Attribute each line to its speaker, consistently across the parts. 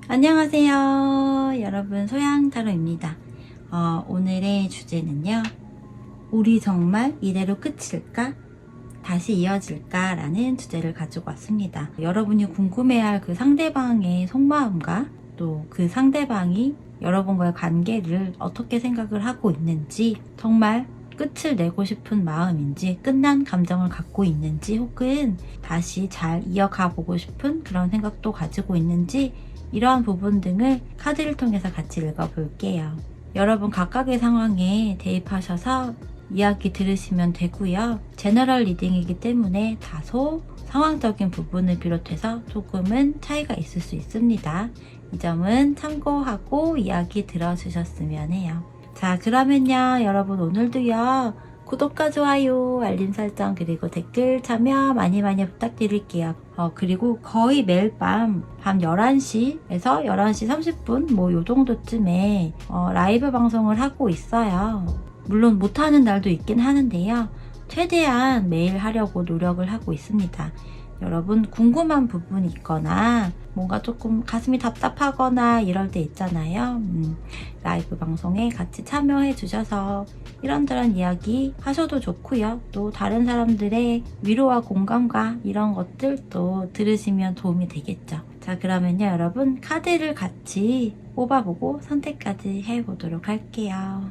Speaker 1: 안녕하세요 여러분, 소양타로입니다. 오늘의 주제는요, 우리 정말 이대로 끝일까? 다시 이어질까? 라는 주제를 가지고 왔습니다. 여러분이 궁금해할 그 상대방의 속마음과 또 그 상대방이 여러분과의 관계를 어떻게 생각을 하고 있는지, 정말 끝을 내고 싶은 마음인지, 끝난 감정을 갖고 있는지, 혹은 다시 잘 이어가 보고 싶은 그런 생각도 가지고 있는지, 이러한 부분 등을 카드를 통해서 같이 읽어볼게요. 여러분 각각의 상황에 대입하셔서 이야기 들으시면 되고요. 제너럴 리딩이기 때문에 다소 상황적인 부분을 비롯해서 조금은 차이가 있을 수 있습니다. 이 점은 참고하고 이야기 들어주셨으면 해요. 자, 그러면요 여러분, 오늘도요 구독과 좋아요, 알림 설정, 그리고 댓글 참여 많이 부탁드릴게요. 그리고 거의 매일 밤 11시에서 11시 30분 뭐 요 정도쯤에 라이브 방송을 하고 있어요. 물론 못하는 날도 있긴 하는데요. 최대한 매일 하려고 노력을 하고 있습니다. 여러분 궁금한 부분이 있거나 뭔가 조금 가슴이 답답하거나 이럴 때 있잖아요. 라이브 방송에 같이 참여해 주셔서 이런저런 이야기 하셔도 좋고요. 또 다른 사람들의 위로와 공감과 이런 것들도 들으시면 도움이 되겠죠. 자, 그러면요 여러분, 카드를 같이 뽑아보고 선택까지 해보도록 할게요.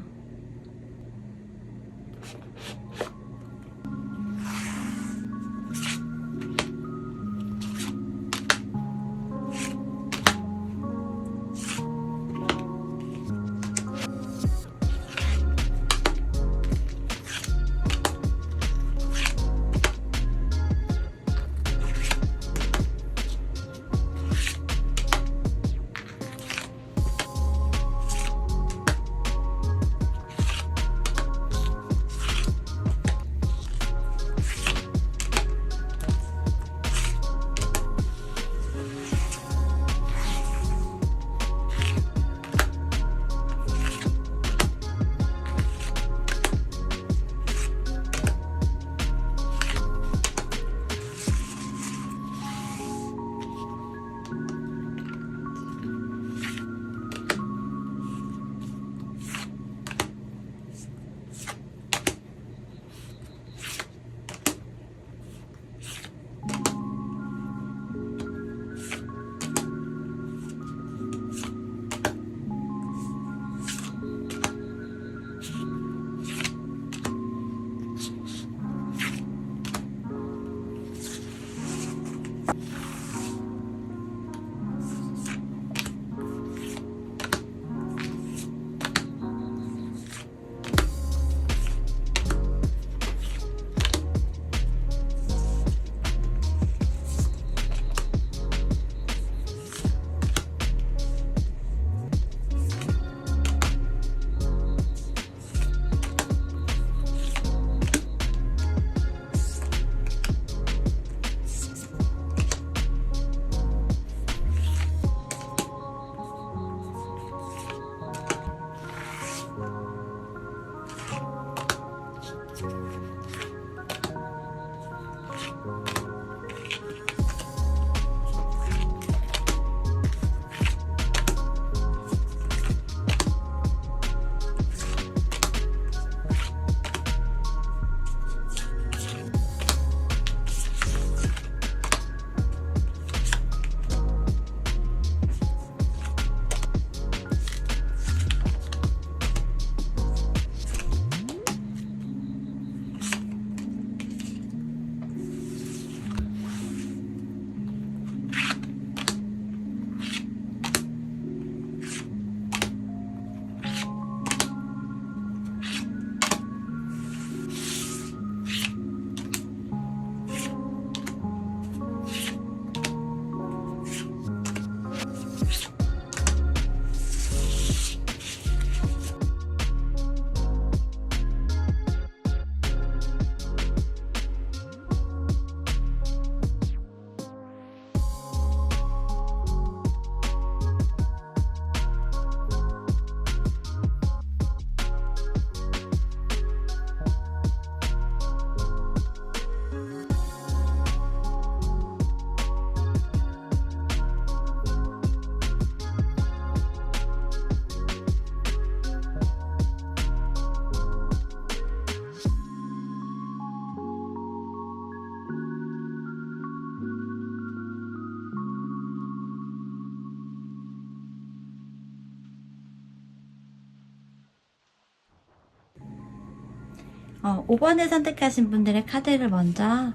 Speaker 1: 5번을 선택하신 분들의 카드를 먼저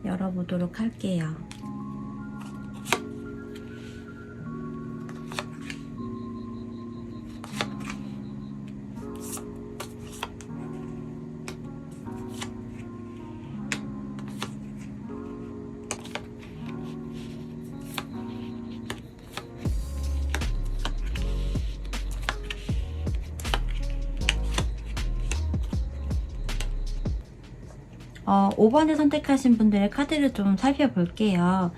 Speaker 1: 열어보도록 할게요. 5번을 선택하신 분들의 카드를 좀 살펴볼게요.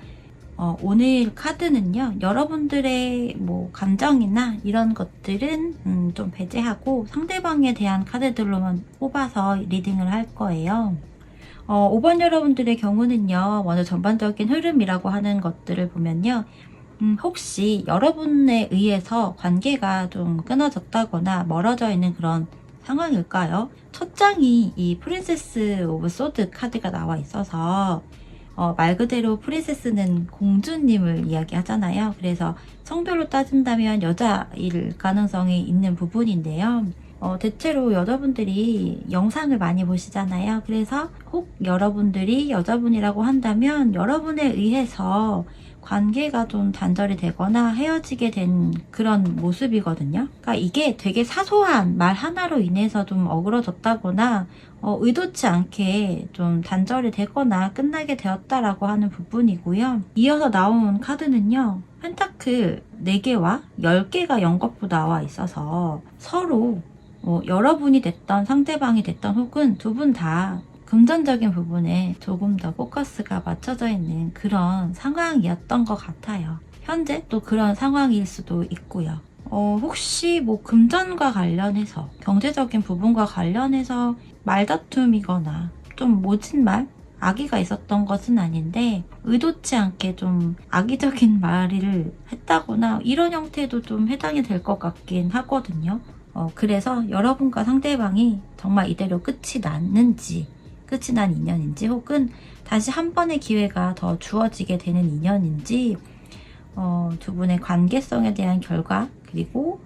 Speaker 1: 오늘 카드는요, 여러분들의 뭐 감정이나 이런 것들은 좀 배제하고 상대방에 대한 카드들로만 뽑아서 리딩을 할 거예요. 5번 여러분들의 경우는요, 먼저 전반적인 흐름이라고 하는 것들을 보면요, 혹시 여러분에 의해서 관계가 좀 끊어졌다거나 멀어져 있는 그런 상황일까요? 첫 장이 이 프린세스 오브 소드 카드가 나와 있어서 말 그대로 프린세스는 공주님을 이야기하잖아요. 그래서 성별로 따진다면 여자일 가능성이 있는 부분인데요. 대체로 여자분들이 영상을 많이 보시잖아요. 그래서 혹 여러분들이 여자분이라고 한다면 여러분에 의해서 관계가 좀 단절이 되거나 헤어지게 된 그런 모습이거든요. 그러니까 이게 되게 사소한 말 하나로 인해서 좀 어그러졌다거나 의도치 않게 좀 단절이 되거나 끝나게 되었다라고 하는 부분이고요. 이어서 나온 카드는요. 펜타클 4개와 10개가 연거푸 나와 있어서 서로 여러분이 됐던 상대방이 됐던 혹은 두 분 다 금전적인 부분에 조금 더 포커스가 맞춰져 있는 그런 상황이었던 것 같아요. 현재 또 그런 상황일 수도 있고요. 혹시 뭐 금전과 관련해서 경제적인 부분과 관련해서 말다툼이거나 좀 모진 말? 악의가 있었던 것은 아닌데 의도치 않게 좀 악의적인 말을 했다거나 이런 형태도 좀 해당이 될 것 같긴 하거든요. 그래서 여러분과 상대방이 정말 이대로 끝이 난 인연인지 혹은 다시 한 번의 기회가 더 주어지게 되는 인연인지 두 분의 관계성에 대한 결과 그리고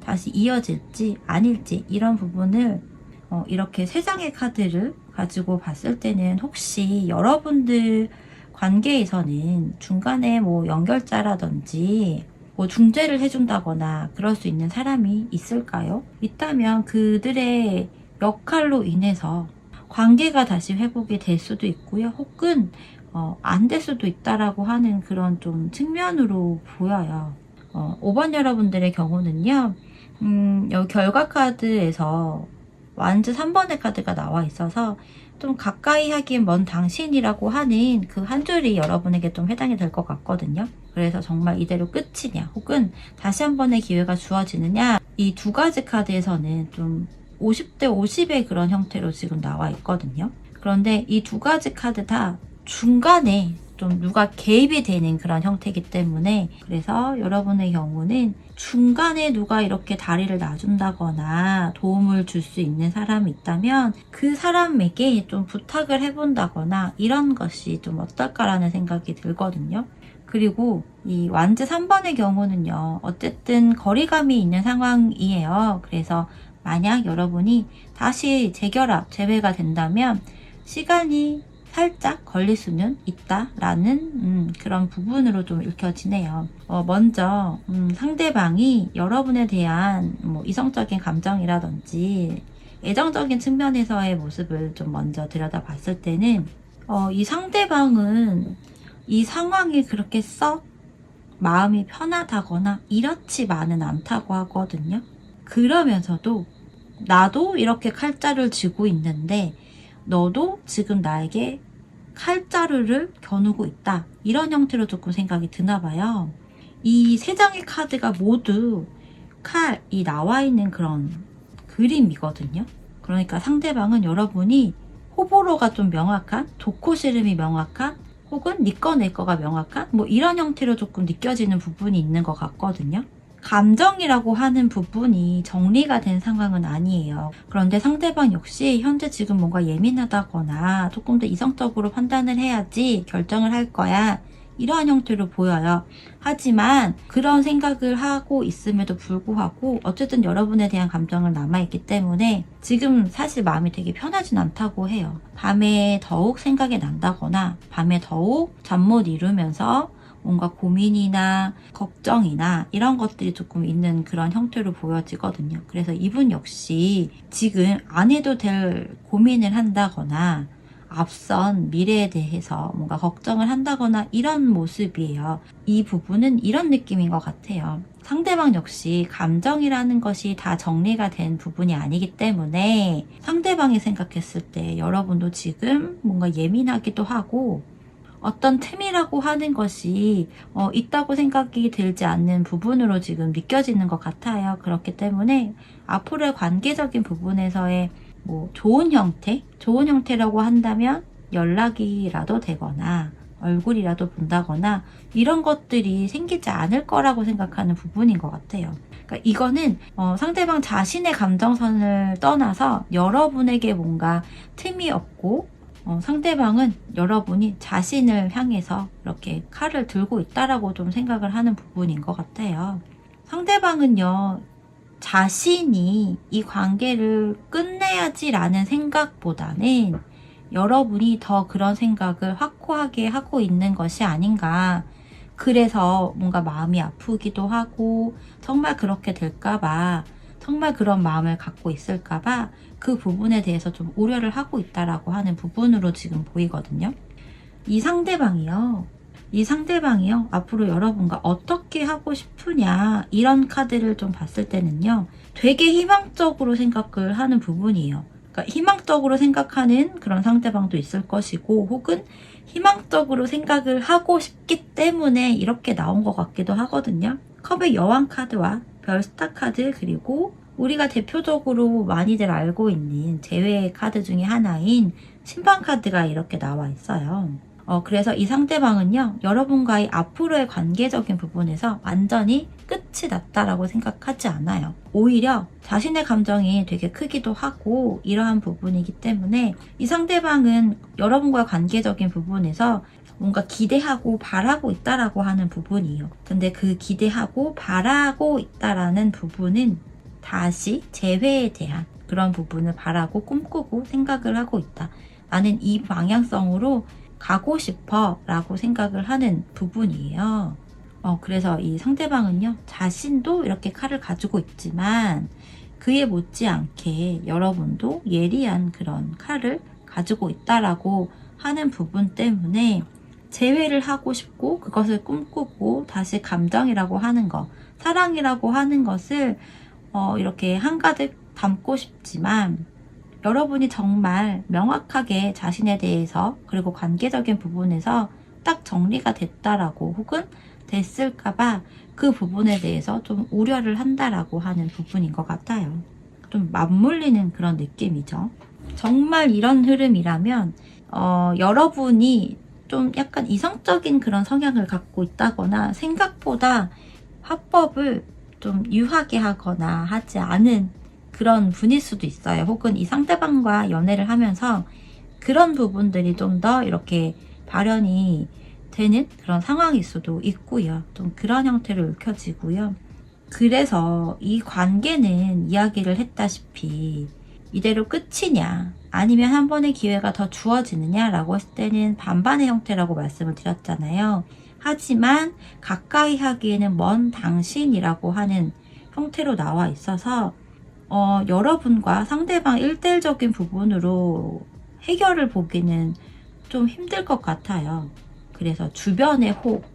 Speaker 1: 다시 이어질지 아닐지 이런 부분을 이렇게 3장의 카드를 가지고 봤을 때는 혹시 여러분들 관계에서는 중간에 뭐 연결자라든지 뭐 중재를 해준다거나 그럴 수 있는 사람이 있을까요? 있다면 그들의 역할로 인해서 관계가 다시 회복이 될 수도 있고요. 혹은 안 될 수도 있다라고 하는 그런 좀 측면으로 보여요. 5번 여러분들의 경우는요. 여기 결과 카드에서 완즈 3번의 카드가 나와 있어서 좀 가까이 하기엔 먼 당신이라고 하는 그 한 줄이 여러분에게 좀 해당이 될 것 같거든요. 그래서 정말 이대로 끝이냐 혹은 다시 한 번의 기회가 주어지느냐 이 두 가지 카드에서는 좀 50대 50의 그런 형태로 지금 나와 있거든요. 그런데 이 두 가지 카드 다 중간에 좀 누가 개입이 되는 그런 형태이기 때문에 그래서 여러분의 경우는 중간에 누가 이렇게 다리를 놔준다거나 도움을 줄 수 있는 사람이 있다면 그 사람에게 좀 부탁을 해본다거나 이런 것이 좀 어떨까라는 생각이 들거든요. 그리고 이 완즈 3번의 경우는요. 어쨌든 거리감이 있는 상황이에요. 그래서 만약 여러분이 다시 재결합, 재회가 된다면 시간이 살짝 걸릴 수는 있다라는 그런 부분으로 좀 읽혀지네요. 먼저 상대방이 여러분에 대한 뭐 이성적인 감정이라든지 애정적인 측면에서의 모습을 좀 먼저 들여다봤을 때는 이 상대방은 이 상황이 그렇게 썩 마음이 편하다거나 이렇지만은 않다고 하거든요. 그러면서도 나도 이렇게 칼자루를 쥐고 있는데 너도 지금 나에게 칼자루를 겨누고 있다. 이런 형태로 조금 생각이 드나 봐요. 이 3장의 카드가 모두 칼이 나와 있는 그런 그림이거든요. 그러니까 상대방은 여러분이 호불호가 좀 명확한, 좋고 싫음이 명확한, 혹은 네 거 내 거가 명확한 뭐 이런 형태로 조금 느껴지는 부분이 있는 것 같거든요. 감정이라고 하는 부분이 정리가 된 상황은 아니에요. 그런데 상대방 역시 현재 지금 뭔가 예민하다거나 조금 더 이성적으로 판단을 해야지 결정을 할 거야. 이러한 형태로 보여요. 하지만 그런 생각을 하고 있음에도 불구하고 어쨌든 여러분에 대한 감정은 남아있기 때문에 지금 사실 마음이 되게 편하진 않다고 해요. 밤에 더욱 생각이 난다거나 밤에 더욱 잠 못 이루면서 뭔가 고민이나 걱정이나 이런 것들이 조금 있는 그런 형태로 보여지거든요. 그래서 이분 역시 지금 안 해도 될 고민을 한다거나 앞선 미래에 대해서 뭔가 걱정을 한다거나 이런 모습이에요. 이 부분은 이런 느낌인 것 같아요. 상대방 역시 감정이라는 것이 다 정리가 된 부분이 아니기 때문에 상대방이 생각했을 때 여러분도 지금 뭔가 예민하기도 하고 어떤 틈이라고 하는 것이 있다고 생각이 들지 않는 부분으로 지금 느껴지는 것 같아요. 그렇기 때문에 앞으로의 관계적인 부분에서의 뭐 좋은 형태라고 한다면 연락이라도 되거나 얼굴이라도 본다거나 이런 것들이 생기지 않을 거라고 생각하는 부분인 것 같아요. 그러니까 이거는 상대방 자신의 감정선을 떠나서 여러분에게 뭔가 틈이 없고 상대방은 여러분이 자신을 향해서 이렇게 칼을 들고 있다라고 좀 생각을 하는 부분인 것 같아요. 상대방은요, 자신이 이 관계를 끝내야지라는 생각보다는 여러분이 더 그런 생각을 확고하게 하고 있는 것이 아닌가. 그래서 뭔가 마음이 아프기도 하고 정말 그렇게 될까봐 정말 그런 마음을 갖고 있을까봐 그 부분에 대해서 좀 우려를 하고 있다라고 하는 부분으로 지금 보이거든요. 이 상대방이요. 앞으로 여러분과 어떻게 하고 싶으냐 이런 카드를 좀 봤을 때는요. 되게 희망적으로 생각을 하는 부분이에요. 그러니까 희망적으로 생각하는 그런 상대방도 있을 것이고 혹은 희망적으로 생각을 하고 싶기 때문에 이렇게 나온 것 같기도 하거든요. 컵의 여왕 카드와 별 스타 카드 그리고 우리가 대표적으로 많이들 알고 있는 제외의 카드 중에 하나인 심판 카드가 이렇게 나와 있어요. 그래서 이 상대방은요, 여러분과의 앞으로의 관계적인 부분에서 완전히 끝이 났다라고 생각하지 않아요. 오히려 자신의 감정이 되게 크기도 하고 이러한 부분이기 때문에 이 상대방은 여러분과 관계적인 부분에서 뭔가 기대하고 바라고 있다라고 하는 부분이에요. 근데 그 기대하고 바라고 있다라는 부분은 다시 재회에 대한 그런 부분을 바라고 꿈꾸고 생각을 하고 있다. 나는 이 방향성으로 가고 싶어 라고 생각을 하는 부분이에요. 그래서 이 상대방은요, 자신도 이렇게 칼을 가지고 있지만 그에 못지않게 여러분도 예리한 그런 칼을 가지고 있다라고 하는 부분 때문에 재회를 하고 싶고 그것을 꿈꾸고 다시 감정이라고 하는 것, 사랑이라고 하는 것을 이렇게 한가득 담고 싶지만 여러분이 정말 명확하게 자신에 대해서 그리고 관계적인 부분에서 딱 정리가 됐다라고 혹은 됐을까봐 그 부분에 대해서 좀 우려를 한다라고 하는 부분인 것 같아요. 좀 맞물리는 그런 느낌이죠. 정말 이런 흐름이라면 여러분이 좀 약간 이성적인 그런 성향을 갖고 있다거나 생각보다 화법을 좀 유하게 하거나 하지 않은 그런 분일 수도 있어요. 혹은 이 상대방과 연애를 하면서 그런 부분들이 좀 더 이렇게 발현이 되는 그런 상황일 수도 있고요. 좀 그런 형태로 읽혀지고요. 그래서 이 관계는 이야기를 했다시피 이대로 끝이냐 아니면 한 번의 기회가 더 주어지느냐 라고 했을 때는 반반의 형태라고 말씀을 드렸잖아요. 하지만 가까이 하기에는 먼 당신이라고 하는 형태로 나와 있어서 여러분과 상대방 1대1적인 부분으로 해결을 보기는 좀 힘들 것 같아요. 그래서 주변의 혹,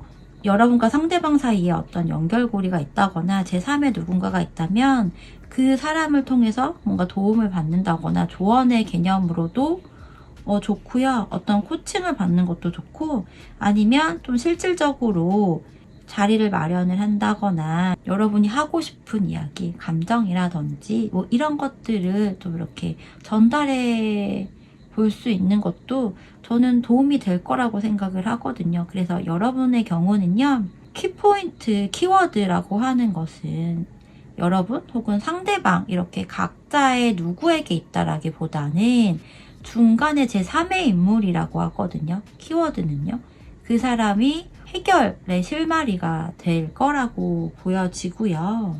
Speaker 1: 여러분과 상대방 사이에 어떤 연결고리가 있다거나 제3의 누군가가 있다면 그 사람을 통해서 뭔가 도움을 받는다거나 조언의 개념으로도 좋고요. 어떤 코칭을 받는 것도 좋고 아니면 좀 실질적으로 자리를 마련을 한다거나 여러분이 하고 싶은 이야기, 감정이라든지 뭐 이런 것들을 좀 이렇게 전달해 볼 수 있는 것도 저는 도움이 될 거라고 생각을 하거든요. 그래서 여러분의 경우는요. 키포인트, 키워드라고 하는 것은 여러분 혹은 상대방 이렇게 각자의 누구에게 있다라기보다는 중간에 제3의 인물이라고 하거든요. 키워드는요. 그 사람이 해결의 실마리가 될 거라고 보여지고요.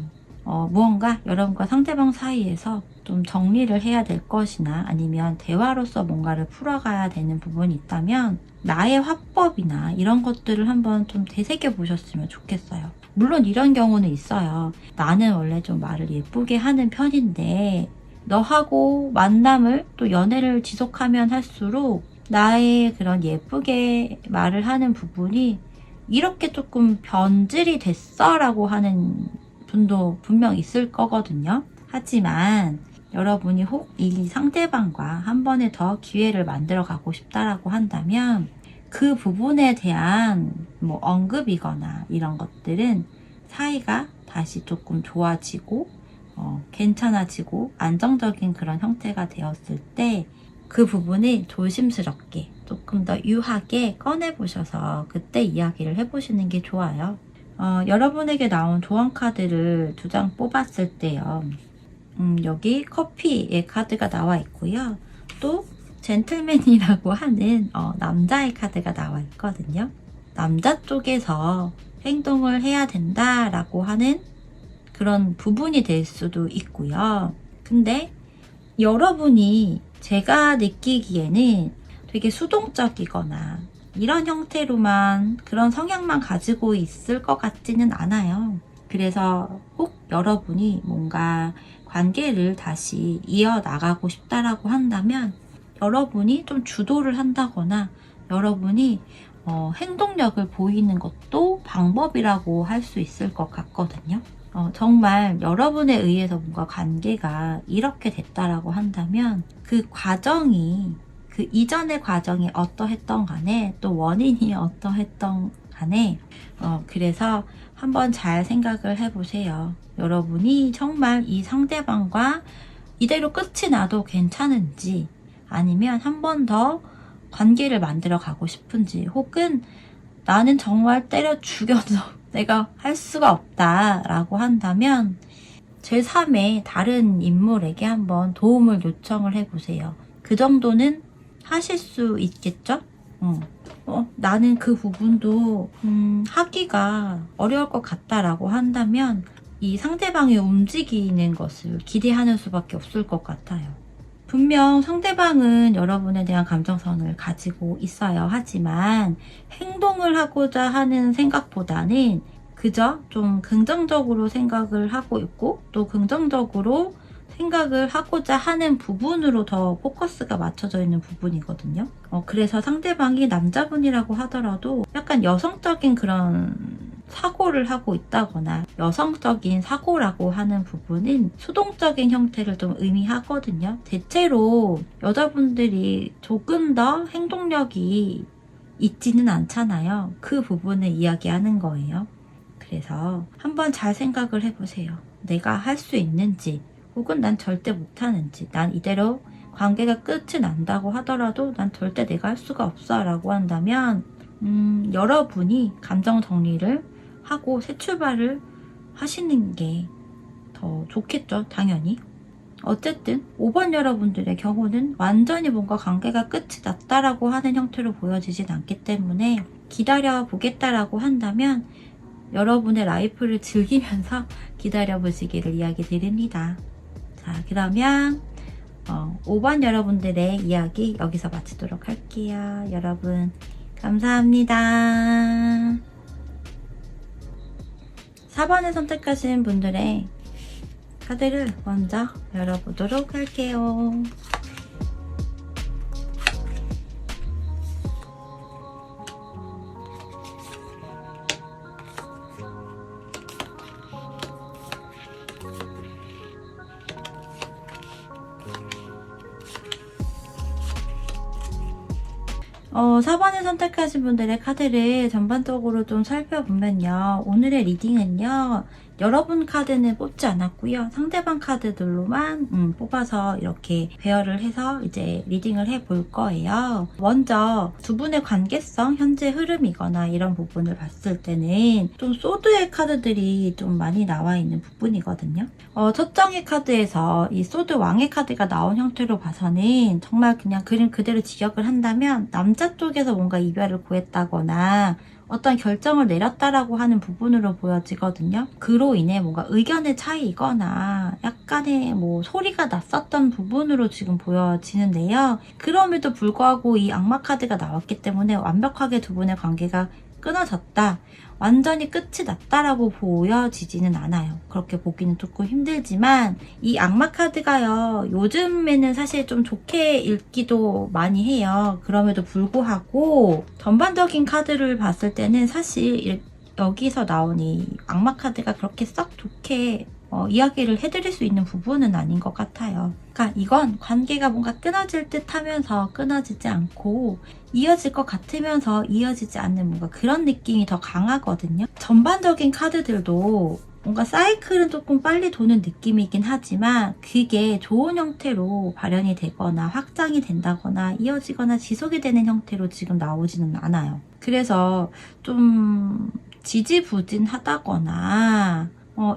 Speaker 1: 무언가 여러분과 상대방 사이에서 좀 정리를 해야 될 것이나 아니면 대화로서 뭔가를 풀어가야 되는 부분이 있다면 나의 화법이나 이런 것들을 한번 좀 되새겨 보셨으면 좋겠어요. 물론 이런 경우는 있어요. 나는 원래 좀 말을 예쁘게 하는 편인데 너하고 만남을 또 연애를 지속하면 할수록 나의 그런 예쁘게 말을 하는 부분이 이렇게 조금 변질이 됐어 라고 하는 분도 분명 있을 거거든요. 하지만 여러분이 혹 이 상대방과 한 번에 더 기회를 만들어 가고 싶다라고 한다면 그 부분에 대한 뭐 언급이거나 이런 것들은 사이가 다시 조금 좋아지고 괜찮아지고 안정적인 그런 형태가 되었을 때 그 부분을 조심스럽게 조금 더 유하게 꺼내보셔서 그때 이야기를 해보시는 게 좋아요. 여러분에게 나온 조언 카드를 2장 뽑았을 때요. 여기 커피의 카드가 나와 있고요. 또 젠틀맨이라고 하는 남자의 카드가 나와 있거든요. 남자 쪽에서 행동을 해야 된다라고 하는 그런 부분이 될 수도 있고요. 근데 여러분이 제가 느끼기에는 되게 수동적이거나 이런 형태로만 그런 성향만 가지고 있을 것 같지는 않아요. 그래서 혹 여러분이 뭔가 관계를 다시 이어나가고 싶다라고 한다면 여러분이 좀 주도를 한다거나 여러분이 행동력을 보이는 것도 방법이라고 할 수 있을 것 같거든요. 정말 여러분에 의해서 뭔가 관계가 이렇게 됐다라고 한다면 그 과정이 그 이전의 과정이 어떠했던 간에 또 원인이 어떠했던 간에 그래서 한번 잘 생각을 해보세요. 여러분이 정말 이 상대방과 이대로 끝이 나도 괜찮은지 아니면 한 번 더 관계를 만들어 가고 싶은지 혹은 나는 정말 때려 죽여도 내가 할 수가 없다라고 한다면 제3의 다른 인물에게 한번 도움을 요청을 해보세요. 그 정도는 하실 수 있겠죠? 나는 그 부분도 하기가 어려울 것 같다라고 한다면 이 상대방이 움직이는 것을 기대하는 수밖에 없을 것 같아요. 분명 상대방은 여러분에 대한 감정선을 가지고 있어요. 하지만 행동을 하고자 하는 생각보다는 그저 좀 긍정적으로 생각을 하고 있고 또 긍정적으로 생각을 하고자 하는 부분으로 더 포커스가 맞춰져 있는 부분이거든요. 그래서 상대방이 남자분이라고 하더라도 약간 여성적인 그런 사고를 하고 있다거나 여성적인 사고라고 하는 부분은 수동적인 형태를 좀 의미하거든요. 대체로 여자분들이 조금 더 행동력이 있지는 않잖아요. 그 부분을 이야기하는 거예요. 그래서 한번 잘 생각을 해보세요. 내가 할 수 있는지 혹은 난 절대 못하는지 난 이대로 관계가 끝이 난다고 하더라도 난 절대 내가 할 수가 없어 라고 한다면 여러분이 감정 정리를 하고 새 출발을 하시는 게 더 좋겠죠, 당연히. 어쨌든 5번 여러분들의 경우는 완전히 뭔가 관계가 끝이 났다라고 하는 형태로 보여지진 않기 때문에 기다려 보겠다라고 한다면 여러분의 라이프를 즐기면서 기다려 보시기를 이야기 드립니다. 자, 그러면 5번 여러분들의 이야기 여기서 마치도록 할게요. 여러분 감사합니다. 4번을 선택하신 분들의 카드를 먼저 열어보도록 할게요. 어, 4번을 선택하신 분들의 카드를 전반적으로 좀 살펴보면요. 오늘의 리딩은요. 여러분 카드는 뽑지 않았고요. 상대방 카드들로만 뽑아서 이렇게 배열을 해서 이제 리딩을 해볼 거예요. 먼저 두 분의 관계성, 현재 흐름이거나 이런 부분을 봤을 때는 좀 소드의 카드들이 좀 많이 나와 있는 부분이거든요. 첫 장의 카드에서 이 소드 왕의 카드가 나온 형태로 봐서는 정말 그냥 그림 그대로 직역을 한다면 남자 쪽에서 뭔가 이별을 구했다거나 어떤 결정을 내렸다라고 하는 부분으로 보여지거든요. 그로 인해 뭔가 의견의 차이이거나 약간의 뭐 소리가 났었던 부분으로 지금 보여지는데요. 그럼에도 불구하고 이 악마 카드가 나왔기 때문에 완벽하게 두 분의 관계가 끊어졌다, 완전히 끝이 났다라고 보여지지는 않아요. 그렇게 보기는 조금 힘들지만 이 악마 카드가요, 요즘에는 사실 좀 좋게 읽기도 많이 해요. 그럼에도 불구하고 전반적인 카드를 봤을 때는 사실 여기서 나온 이 악마 카드가 그렇게 썩 좋게 이야기를 해드릴 수 있는 부분은 아닌 것 같아요. 그러니까 이건 관계가 뭔가 끊어질 듯 하면서 끊어지지 않고 이어질 것 같으면서 이어지지 않는 뭔가 그런 느낌이 더 강하거든요. 전반적인 카드들도 뭔가 사이클은 조금 빨리 도는 느낌이긴 하지만 그게 좋은 형태로 발현이 되거나 확장이 된다거나 이어지거나 지속이 되는 형태로 지금 나오지는 않아요. 그래서 좀 지지부진하다거나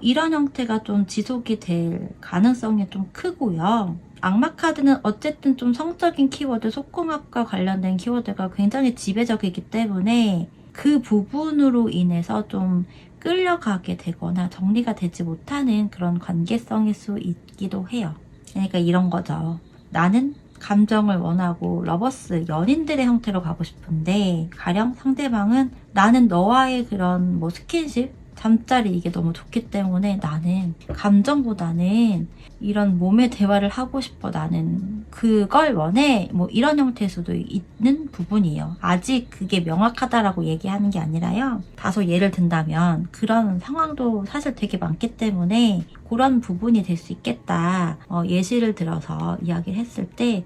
Speaker 1: 이런 형태가 좀 지속이 될 가능성이 좀 크고요. 악마 카드는 어쨌든 좀 성적인 키워드, 속궁합과 관련된 키워드가 굉장히 지배적이기 때문에 그 부분으로 인해서 좀 끌려가게 되거나 정리가 되지 못하는 그런 관계성일 수 있기도 해요. 그러니까 이런 거죠. 나는 감정을 원하고 러버스, 연인들의 형태로 가고 싶은데 가령 상대방은 나는 너와의 그런 뭐 스킨십, 잠자리 이게 너무 좋기 때문에 나는 감정보다는 이런 몸의 대화를 하고 싶어, 나는 그걸 원해, 뭐 이런 형태일 수도 있는 부분이에요. 아직 그게 명확하다라고 얘기하는 게 아니라요, 다소 예를 든다면 그런 상황도 사실 되게 많기 때문에 그런 부분이 될 수 있겠다, 예시를 들어서 이야기를 했을 때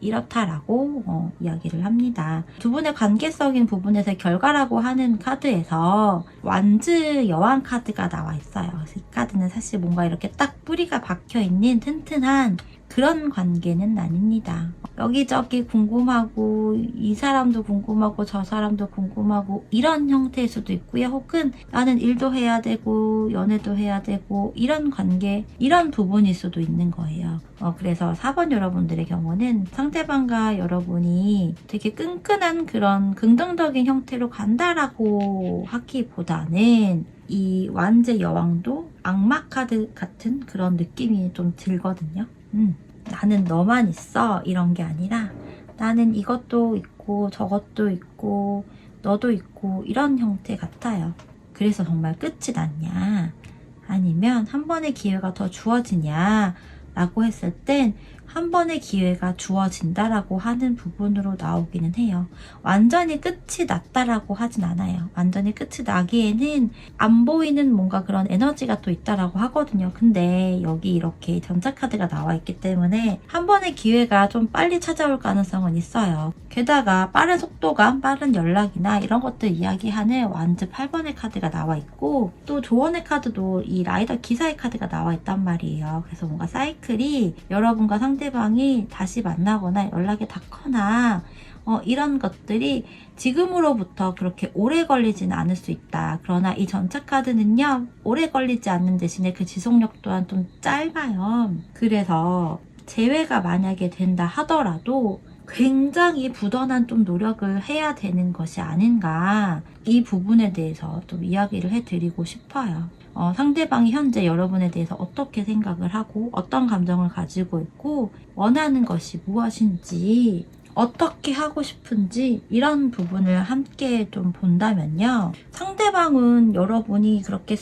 Speaker 1: 이렇다라고 이야기를 합니다. 두 분의 관계적인 부분에서 결과라고 하는 카드에서 완즈 여왕 카드가 나와 있어요. 그래서 이 카드는 사실 뭔가 이렇게 딱 뿌리가 박혀있는 튼튼한 그런 관계는 아닙니다. 여기저기 궁금하고 이 사람도 궁금하고 저 사람도 궁금하고 이런 형태일 수도 있고요. 혹은 나는 일도 해야 되고 연애도 해야 되고 이런 관계, 이런 부분일 수도 있는 거예요. 그래서 4번 여러분들의 경우는 상대방과 여러분이 되게 끈끈한 그런 긍정적인 형태로 간다라고 하기보다는 이 완제 여왕도 악마 카드 같은 그런 느낌이 좀 들거든요. 나는 너만 있어 이런 게 아니라 나는 이것도 있고 저것도 있고 너도 있고 이런 형태 같아요. 그래서 정말 끝이 났냐 아니면 한 번의 기회가 더 주어지냐 라고 했을 땐 한 번의 기회가 주어진다라고 하는 부분으로 나오기는 해요. 완전히 끝이 났다라고 하진 않아요. 완전히 끝이 나기에는 안 보이는 뭔가 그런 에너지가 또 있다라고 하거든요. 근데 여기 이렇게 전자카드가 나와 있기 때문에 한 번의 기회가 좀 빨리 찾아올 가능성은 있어요. 게다가 빠른 속도감, 빠른 연락이나 이런 것들 이야기하는 완즈 8번의 카드가 나와 있고 또 조언의 카드도 이 라이더 기사의 카드가 나와 있단 말이에요. 그래서 뭔가 사이클이 여러분과 상대방이 다시 만나거나 연락이 닿거나 이런 것들이 지금으로부터 그렇게 오래 걸리지는 않을 수 있다. 그러나 이 전차 카드는요, 오래 걸리지 않는 대신에 그 지속력 또한 좀 짧아요. 그래서 재회가 만약에 된다 하더라도 굉장히 부단한 좀 노력을 해야 되는 것이 아닌가, 이 부분에 대해서 좀 이야기를 해드리고 싶어요. 상대방이 현재 여러분에 대해서 어떻게 생각을 하고 어떤 감정을 가지고 있고 원하는 것이 무엇인지 어떻게 하고 싶은지 이런 부분을 함께 좀 본다면요, 상대방은 여러분이 그렇게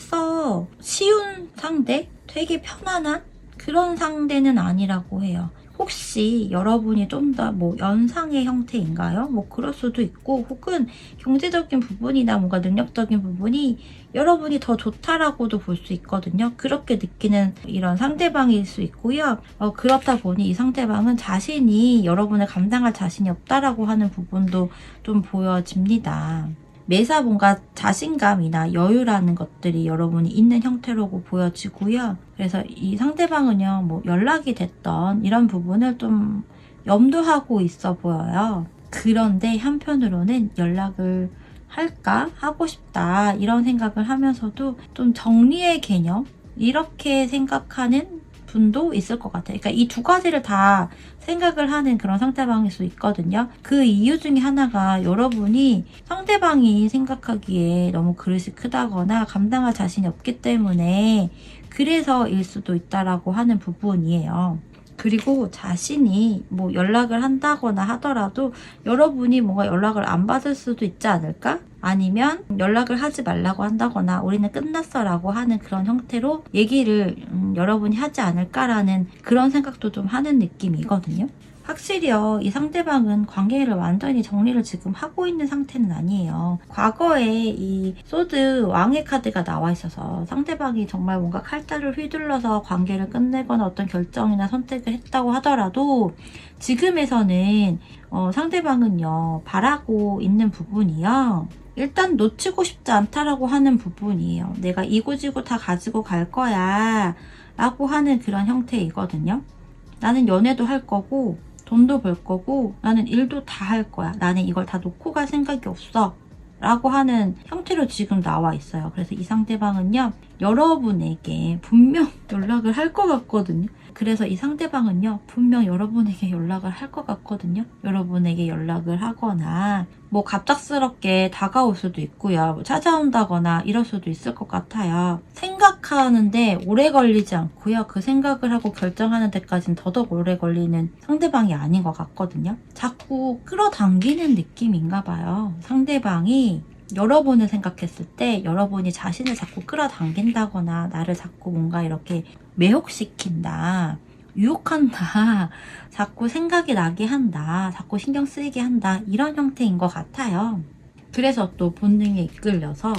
Speaker 1: 쉬운 상대, 되게 편안한 그런 상대는 아니라고 해요. 혹시 여러분이 좀 더 뭐 연상의 형태인가요? 뭐 그럴 수도 있고, 혹은 경제적인 부분이나 뭔가 능력적인 부분이 여러분이 더 좋다라고도 볼 수 있거든요. 그렇게 느끼는 이런 상대방일 수 있고요. 그렇다 보니 이 상대방은 자신이 여러분을 감당할 자신이 없다라고 하는 부분도 좀 보여집니다. 매사 뭔가 자신감이나 여유라는 것들이 여러분이 있는 형태라고 보여지고요. 그래서 이 상대방은요, 뭐 연락이 됐던 이런 부분을 좀 염두하고 있어 보여요. 그런데 한편으로는 연락을 할까? 하고 싶다. 이런 생각을 하면서도 좀 정리의 개념? 이렇게 생각하는 분도 있을 것 같아요. 그러니까 이 두 가지를 다 생각을 하는 그런 상대방일 수 있거든요. 그 이유 중에 하나가 여러분이 상대방이 생각하기에 너무 그릇이 크다거나 감당할 자신이 없기 때문에 그래서일 수도 있다라고 하는 부분이에요. 그리고 자신이 뭐 연락을 한다거나 하더라도 여러분이 뭔가 연락을 안 받을 수도 있지 않을까? 아니면 연락을 하지 말라고 한다거나 우리는 끝났어 라고 하는 그런 형태로 얘기를 여러분이 하지 않을까라는 그런 생각도 좀 하는 느낌이거든요. 확실히요, 이 상대방은 관계를 완전히 정리를 지금 하고 있는 상태는 아니에요. 과거에 이 소드 왕의 카드가 나와 있어서 상대방이 정말 뭔가 칼자를 휘둘러서 관계를 끝내거나 어떤 결정이나 선택을 했다고 하더라도 지금에서는 상대방은요, 바라고 있는 부분이요. 일단 놓치고 싶지 않다라고 하는 부분이에요. 내가 이고지고 다 가지고 갈 거야 라고 하는 그런 형태이거든요. 나는 연애도 할 거고 돈도 벌 거고 나는 일도 다 할 거야. 나는 이걸 다 놓고 갈 생각이 없어 라고 하는 형태로 지금 나와 있어요. 그래서 이 상대방은요, 여러분에게 분명 연락을 할 것 같거든요. 그래서 이 상대방은요, 분명 여러분에게 연락을 할 것 같거든요. 여러분에게 연락을 하거나 뭐 갑작스럽게 다가올 수도 있고요. 뭐 찾아온다거나 이럴 수도 있을 것 같아요. 생각하는데 오래 걸리지 않고요. 그 생각을 하고 결정하는 데까지는 더더욱 오래 걸리는 상대방이 아닌 것 같거든요. 자꾸 끌어당기는 느낌인가 봐요. 상대방이 여러분을 생각했을 때 여러분이 자신을 자꾸 끌어당긴다거나 나를 자꾸 뭔가 이렇게 매혹시킨다, 유혹한다, 자꾸 생각이 나게 한다, 자꾸 신경 쓰이게 한다, 이런 형태인 것 같아요. 그래서 또 본능에 이끌려서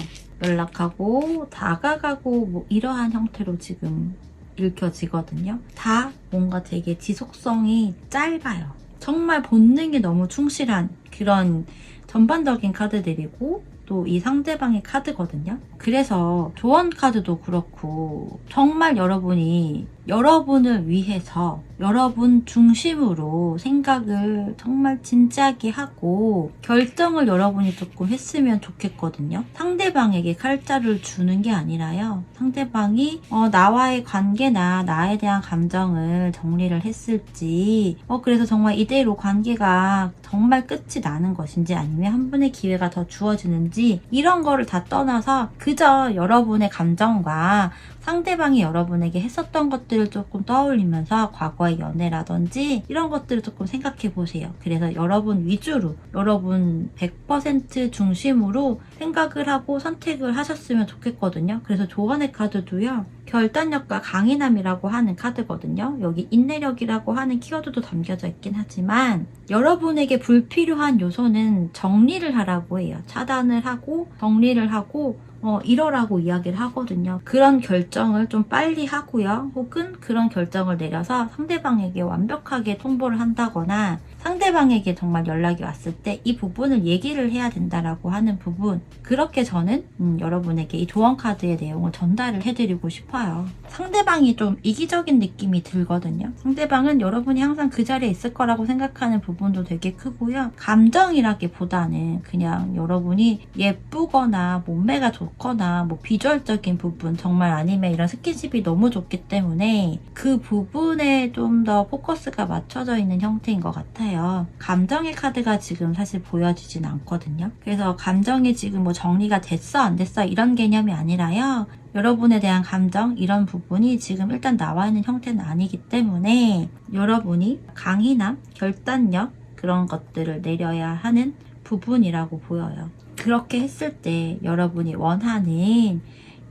Speaker 1: 연락하고 다가가고 뭐 이러한 형태로 지금 읽혀지거든요. 다 뭔가 되게 지속성이 짧아요. 정말 본능에 너무 충실한 그런 전반적인 카드들이고 또 이 상대방의 카드거든요. 그래서 조언 카드도 그렇고 정말 여러분이 여러분을 위해서 여러분 중심으로 생각을 정말 진지하게 하고 결정을 여러분이 조금 했으면 좋겠거든요. 상대방에게 칼자를 주는 게 아니라요. 상대방이 나와의 관계나 나에 대한 감정을 정리를 했을지 그래서 정말 이대로 관계가 정말 끝이 나는 것인지 아니면 한 번의 기회가 더 주어지는지 이런 거를 다 떠나서 그저 여러분의 감정과 상대방이 여러분에게 했었던 것들을 조금 떠올리면서 과거의 연애라든지 이런 것들을 조금 생각해 보세요. 그래서 여러분 위주로, 여러분 100% 중심으로 생각을 하고 선택을 하셨으면 좋겠거든요. 그래서 조언의 카드도요, 결단력과 강인함이라고 하는 카드거든요. 여기 인내력이라고 하는 키워드도 담겨져 있긴 하지만 여러분에게 불필요한 요소는 정리를 하라고 해요. 차단을 하고 정리를 하고 이러라고 이야기를 하거든요. 그런 결정을 좀 빨리 하고요. 혹은 그런 결정을 내려서 상대방에게 완벽하게 통보를 한다거나 상대방에게 정말 연락이 왔을 때 이 부분을 얘기를 해야 된다라고 하는 부분, 그렇게 저는 여러분에게 이 조언 카드의 내용을 전달을 해드리고 싶어요. 상대방이 좀 이기적인 느낌이 들거든요. 상대방은 여러분이 항상 그 자리에 있을 거라고 생각하는 부분도 되게 크고요. 감정이라기보다는 그냥 여러분이 예쁘거나 몸매가 좋거나 뭐 비주얼적인 부분, 정말 아니면 이런 스킨십이 너무 좋기 때문에 그 부분에 좀 더 포커스가 맞춰져 있는 형태인 것 같아요. 감정의 카드가 지금 사실 보여지진 않거든요. 그래서 감정이 지금 뭐 정리가 됐어 안 됐어 이런 개념이 아니라요. 여러분에 대한 감정 이런 부분이 지금 일단 나와 있는 형태는 아니기 때문에 여러분이 강인함, 결단력 그런 것들을 내려야 하는 부분이라고 보여요. 그렇게 했을 때 여러분이 원하는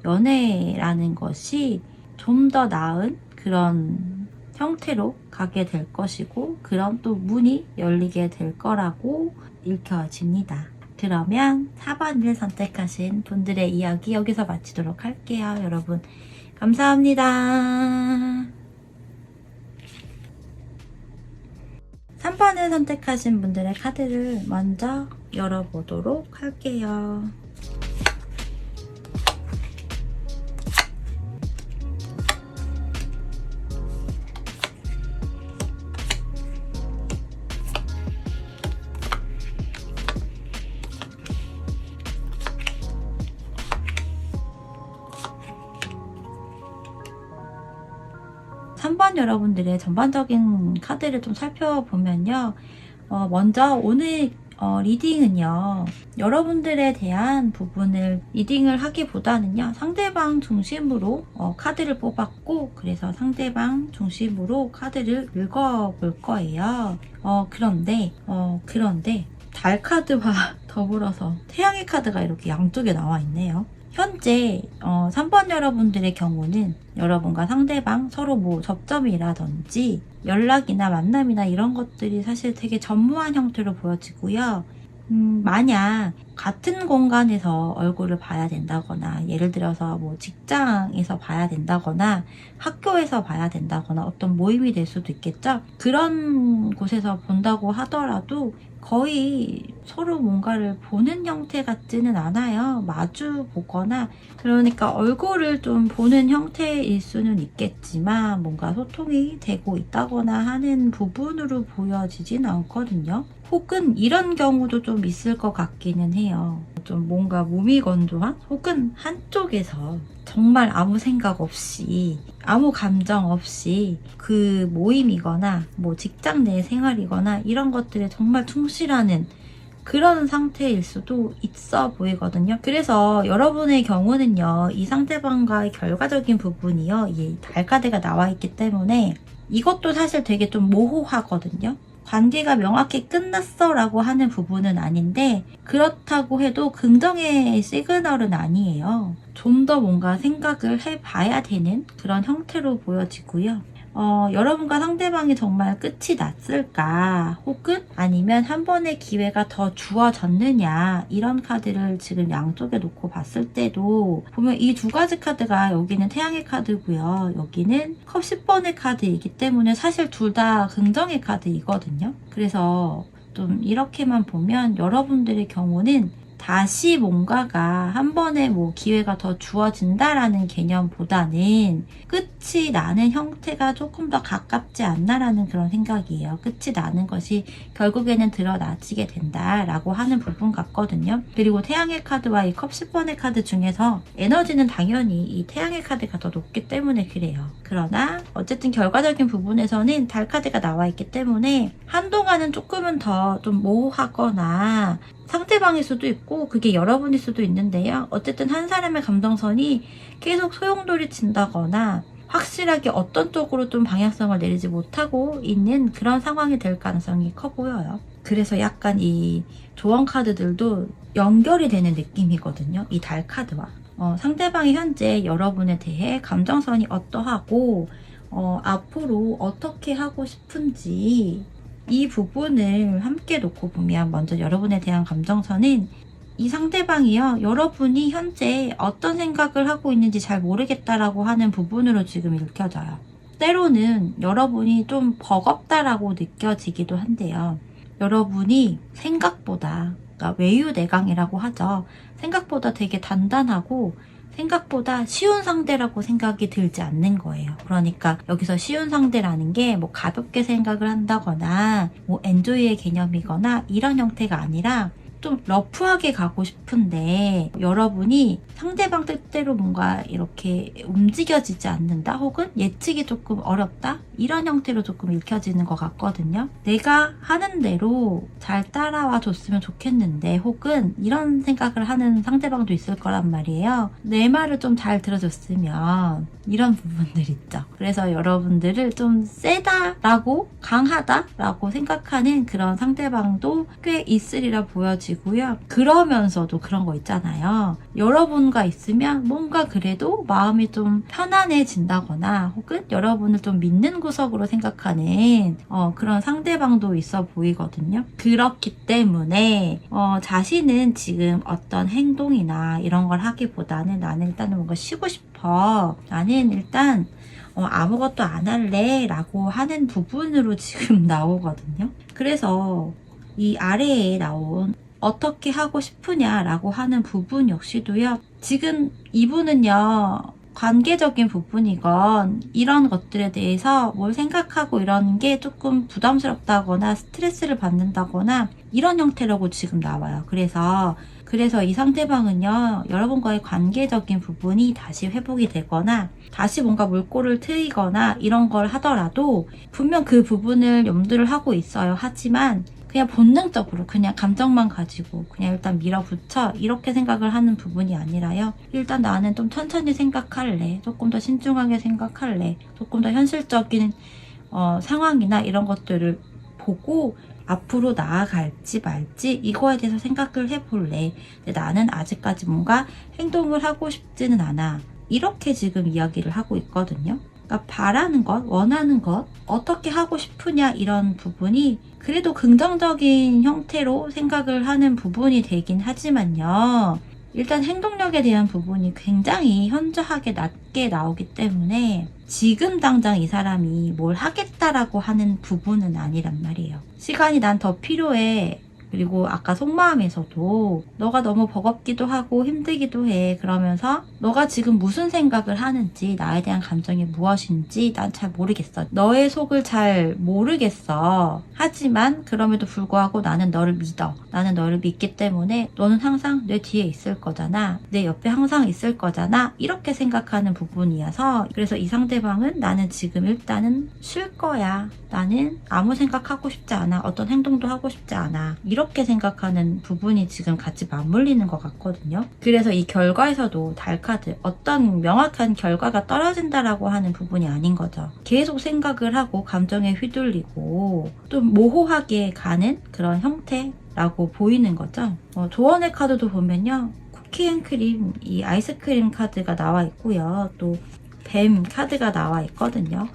Speaker 1: 연애라는 것이 좀 더 나은 그런 형태로 가게 될 것이고 그런 또 문이 열리게 될 거라고 읽혀집니다. 그러면 4번을 선택하신 분들의 이야기 여기서 마치도록 할게요. 여러분 감사합니다. 3번을 선택하신 분들의 카드를 먼저 열어보도록 할게요. 3번 여러분들의 전반적인 카드를 좀 살펴보면요. 먼저 오늘 리딩은요, 여러분들에 대한 부분을 리딩을 하기보다는요, 상대방 중심으로 카드를 뽑았고, 그래서 상대방 중심으로 카드를 읽어볼 거예요. 그런데 달 카드와 더불어서 태양의 카드가 이렇게 양쪽에 나와 있네요. 현재 3번 여러분들의 경우는 여러분과 상대방 서로 뭐 접점이라든지 연락이나 만남이나 이런 것들이 사실 되게 전무한 형태로 보여지고요. 만약 같은 공간에서 얼굴을 봐야 된다거나, 예를 들어서 뭐 직장에서 봐야 된다거나 학교에서 봐야 된다거나 어떤 모임이 될 수도 있겠죠. 그런 곳에서 본다고 하더라도 거의 서로 뭔가를 보는 형태 같지는 않아요. 마주 보거나, 그러니까 얼굴을 좀 보는 형태일 수는 있겠지만 뭔가 소통이 되고 있다거나 하는 부분으로 보여지진 않거든요. 혹은 이런 경우도 좀 있을 것 같기는 해요. 좀 뭔가 무미건조한, 혹은 한쪽에서 정말 아무 생각 없이, 아무 감정 없이 그 모임이거나 뭐 직장 내 생활이거나 이런 것들에 정말 충실하는 그런 상태일 수도 있어 보이거든요. 그래서 여러분의 경우는요, 이 상대방과의 결과적인 부분이요, 이 달카드가 나와 있기 때문에 이것도 사실 되게 좀 모호하거든요. 관계가 명확히 끝났어 라고 하는 부분은 아닌데, 그렇다고 해도 긍정의 시그널은 아니에요. 좀 더 뭔가 생각을 해봐야 되는 그런 형태로 보여지고요. 여러분과 상대방이 정말 끝이 났을까, 혹은 아니면 한 번의 기회가 더 주어졌느냐, 이런 카드를 지금 양쪽에 놓고 봤을 때도 보면 이 두 가지 카드가, 여기는 태양의 카드고요, 여기는 컵 10번의 카드이기 때문에 사실 둘 다 긍정의 카드이거든요. 그래서 좀 이렇게만 보면 여러분들의 경우는 다시 뭔가가 한 번에 뭐 기회가 더 주어진다라는 개념보다는 끝이 나는 형태가 조금 더 가깝지 않나라는 그런 생각이에요. 끝이 나는 것이 결국에는 드러나지게 된다라고 하는 부분 같거든요. 그리고 태양의 카드와 이 컵 10번의 카드 중에서 에너지는 당연히 이 태양의 카드가 더 높기 때문에 그래요. 그러나 어쨌든 결과적인 부분에서는 달 카드가 나와 있기 때문에 한동안은 조금은 더 좀 모호하거나 상대방일 수도 있고 그게 여러분일 수도 있는데요. 어쨌든 한 사람의 감정선이 계속 소용돌이친다거나 확실하게 어떤 쪽으로 좀 방향성을 내리지 못하고 있는 그런 상황이 될 가능성이 커 보여요. 그래서 약간 이 조언 카드들도 연결이 되는 느낌이거든요. 이 달 카드와. 상대방이 현재 여러분에 대해 감정선이 어떠하고 앞으로 어떻게 하고 싶은지, 이 부분을 함께 놓고 보면 먼저 여러분에 대한 감정선은 이 상대방이요, 여러분이 현재 어떤 생각을 하고 있는지 잘 모르겠다라고 하는 부분으로 지금 읽혀져요. 때로는 여러분이 좀 버겁다라고 느껴지기도 한데요. 여러분이 생각보다, 그러니까 외유내강이라고 하죠. 생각보다 되게 단단하고 생각보다 쉬운 상대라고 생각이 들지 않는 거예요. 그러니까 여기서 쉬운 상대라는 게 뭐 가볍게 생각을 한다거나 뭐 엔조이의 개념이거나 이런 형태가 아니라 좀 러프하게 가고 싶은데 여러분이 상대방 뜻대로 뭔가 이렇게 움직여지지 않는다, 혹은 예측이 조금 어렵다, 이런 형태로 조금 읽혀지는 것 같거든요. 내가 하는 대로 잘 따라와 줬으면 좋겠는데, 혹은 이런 생각을 하는 상대방도 있을 거란 말이에요. 내 말을 좀 잘 들어줬으면, 이런 부분들 있죠. 그래서 여러분들을 좀 세다라고, 강하다라고 생각하는 그런 상대방도 꽤 있으리라 보여지고요. 그러면서도 그런 거 있잖아요. 여러분과 있으면 뭔가 그래도 마음이 좀 편안해진다거나, 혹은 여러분을 좀 믿는 구석으로 생각하는 그런 상대방도 있어 보이거든요. 그렇기 때문에 자신은 지금 어떤 행동이나 이런 걸 하기보다는 나는 일단은 뭔가 쉬고 싶어, 나는 일단 아무것도 안 할래 라고 하는 부분으로 지금 나오거든요. 그래서 이 아래에 나온 어떻게 하고 싶으냐 라고 하는 부분 역시도요, 지금 이분은요 관계적인 부분이건 이런 것들에 대해서 뭘 생각하고 이런 게 조금 부담스럽다거나 스트레스를 받는다거나 이런 형태라고 지금 나와요. 그래서 이 상대방은요, 여러분과의 관계적인 부분이 다시 회복이 되거나 다시 뭔가 물꼬를 트이거나 이런 걸 하더라도 분명 그 부분을 염두를 하고 있어요. 하지만 그냥 본능적으로 그냥 감정만 가지고 그냥 일단 밀어붙여 이렇게 생각을 하는 부분이 아니라요. 일단 나는 좀 천천히 생각할래. 조금 더 신중하게 생각할래. 조금 더 현실적인 상황이나 이런 것들을 보고 앞으로 나아갈지 말지 이거에 대해서 생각을 해볼래. 근데 나는 아직까지 뭔가 행동을 하고 싶지는 않아. 이렇게 지금 이야기를 하고 있거든요. 그러니까 바라는 것, 원하는 것, 어떻게 하고 싶으냐 이런 부분이 그래도 긍정적인 형태로 생각을 하는 부분이 되긴 하지만요. 일단 행동력에 대한 부분이 굉장히 현저하게 낮게 나오기 때문에 지금 당장 이 사람이 뭘 하겠다라고 하는 부분은 아니란 말이에요. 시간이 난 더 필요해. 그리고 아까 속마음에서도 너가 너무 버겁기도 하고 힘들기도 해. 그러면서 너가 지금 무슨 생각을 하는지, 나에 대한 감정이 무엇인지 난 잘 모르겠어. 너의 속을 잘 모르겠어. 하지만 그럼에도 불구하고 나는 너를 믿어. 나는 너를 믿기 때문에 너는 항상 내 뒤에 있을 거잖아. 내 옆에 항상 있을 거잖아. 이렇게 생각하는 부분이어서 그래서 이 상대방은 나는 지금 일단은 쉴 거야. 나는 아무 생각하고 싶지 않아. 어떤 행동도 하고 싶지 않아. 이렇게 생각하는 부분이 지금 같이 맞물리는 것 같거든요. 그래서 이 결과에서도 달카드 어떤 명확한 결과가 떨어진다라고 하는 부분이 아닌 거죠. 계속 생각을 하고 감정에 휘둘리고 또 모호하게 가는 그런 형태라고 보이는 거죠. 조언의 카드도 보면요. 쿠키앤크림, 이 아이스크림 카드가 나와 있고요. 또 뱀 카드가 나와 있거든요.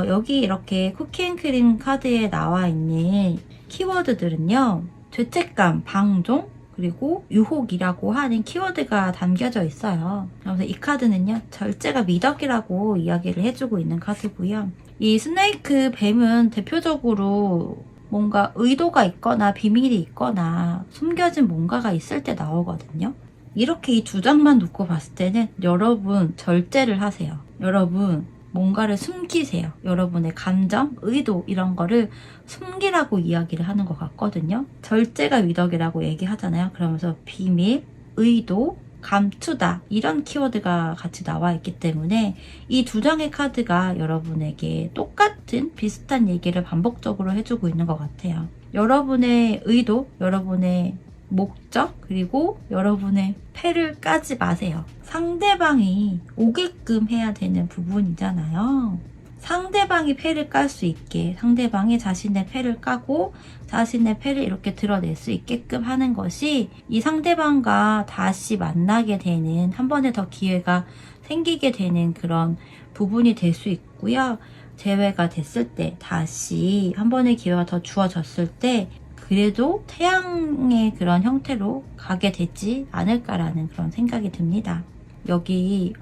Speaker 1: 여기 이렇게 쿠키앤크림 카드에 나와 있는 키워드들은요. 죄책감, 방종, 그리고 유혹이라고 하는 키워드가 담겨져 있어요. 그래서 이 카드는요. 절제가 미덕이라고 이야기를 해주고 있는 카드고요. 이 스네이크 뱀은 대표적으로 뭔가 의도가 있거나 비밀이 있거나 숨겨진 뭔가가 있을 때 나오거든요. 이렇게 이 두 장만 놓고 봤을 때는 여러분 절제를 하세요. 여러분 뭔가를 숨기세요. 여러분의 감정, 의도 이런 거를 숨기라고 이야기를 하는 것 같거든요. 절제가 미덕이라고 얘기하잖아요. 그러면서 비밀, 의도, 감추다 이런 키워드가 같이 나와 있기 때문에 이 두 장의 카드가 여러분에게 똑같은 비슷한 얘기를 반복적으로 해주고 있는 것 같아요. 여러분의 의도, 여러분의 목적, 그리고 여러분의 패를 까지 마세요. 상대방이 오게끔 해야 되는 부분이잖아요. 상대방이 패를 깔 수 있게, 상대방이 자신의 패를 까고 자신의 패를 이렇게 드러낼 수 있게끔 하는 것이 이 상대방과 다시 만나게 되는, 한 번에 더 기회가 생기게 되는 그런 부분이 될 수 있고요. 재회가 됐을 때, 다시 한 번의 기회가 더 주어졌을 때 그래도 태양의 그런 형태로 가게 되지 않을까라는 그런 생각이 듭니다. 여기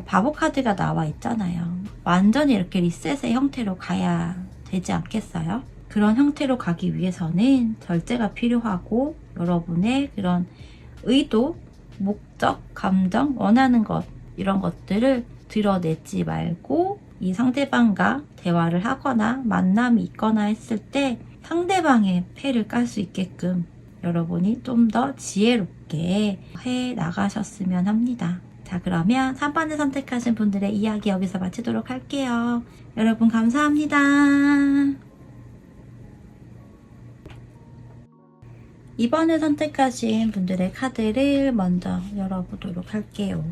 Speaker 1: 바보 카드가 나와 있잖아요. 완전히 이렇게 리셋의 형태로 가야 되지 않겠어요? 그런 형태로 가기 위해서는 절제가 필요하고 여러분의 그런 의도, 목적, 감정, 원하는 것 이런 것들을 드러내지 말고 이 상대방과 대화를 하거나 만남이 있거나 했을 때 상대방의 패를 깔 수 있게끔 여러분이 좀 더 지혜롭게 해 나가셨으면 합니다. 자, 그러면 3번을 선택하신 분들의 이야기 여기서 마치도록 할게요. 여러분 감사합니다. 이번을 선택하신 분들의 카드를 먼저 열어보도록 할게요.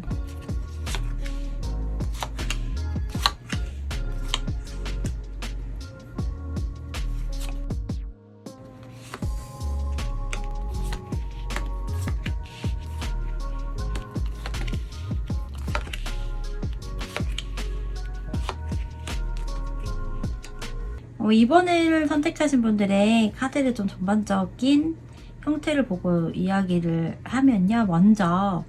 Speaker 1: 이번을 선택하신 분들의 카드를 좀 전반적인 형태를 보고 이야기를 하면요. 먼저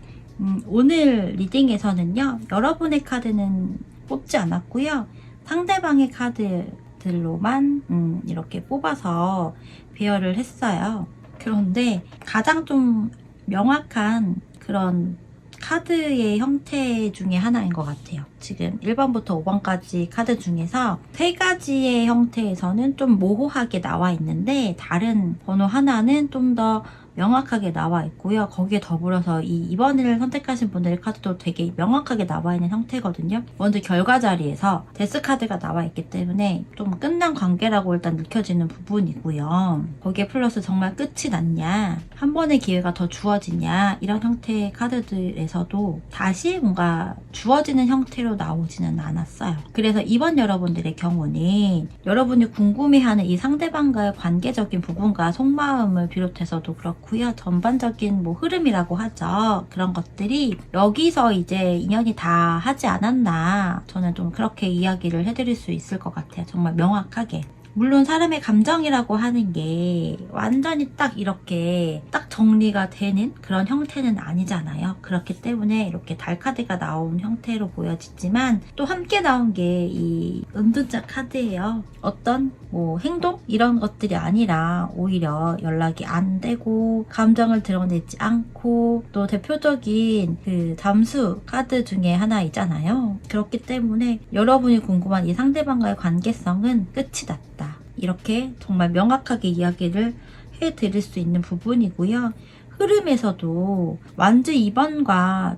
Speaker 1: 오늘 리딩에서는요. 여러분의 카드는 뽑지 않았고요. 상대방의 카드들로만 이렇게 뽑아서 배열을 했어요. 그런데 가장 좀 명확한 그런 카드의 형태 중에 하나인 것 같아요. 지금 1번부터 5번까지 카드 중에서 3가지의 형태에서는 좀 모호하게 나와 있는데 다른 번호 하나는 좀 더 명확하게 나와 있고요. 거기에 더불어서 이 2번을 선택하신 분들의 카드도 되게 명확하게 나와 있는 형태거든요. 먼저 결과 자리에서 데스 카드가 나와 있기 때문에 좀 끝난 관계라고 일단 느껴지는 부분이고요. 거기에 플러스 정말 끝이 났냐, 한 번의 기회가 더 주어지냐, 이런 형태의 카드들에서도 다시 뭔가 주어지는 형태로 나오지는 않았어요. 그래서 이번 여러분들의 경우는 여러분이 궁금해하는 이 상대방과의 관계적인 부분과 속마음을 비롯해서도 그렇고 전반적인 뭐 흐름이라고 하죠. 그런 것들이 여기서 이제 인연이 다 하지 않았나, 저는 좀 그렇게 이야기를 해드릴 수 있을 것 같아요. 정말 명확하게. 물론 사람의 감정이라고 하는 게 완전히 딱 이렇게 딱 정리가 되는 그런 형태는 아니잖아요. 그렇기 때문에 이렇게 달카드가 나온 형태로 보여지지만 또 함께 나온 게 이 은둔자 카드예요. 어떤 뭐 행동? 이런 것들이 아니라 오히려 연락이 안 되고 감정을 드러내지 않고, 또 대표적인 그 잠수 카드 중에 하나이잖아요. 그렇기 때문에 여러분이 궁금한 이 상대방과의 관계성은 끝이 났다, 이렇게 정말 명확하게 이야기를 해드릴 수 있는 부분이고요. 흐름에서도 완즈 2번과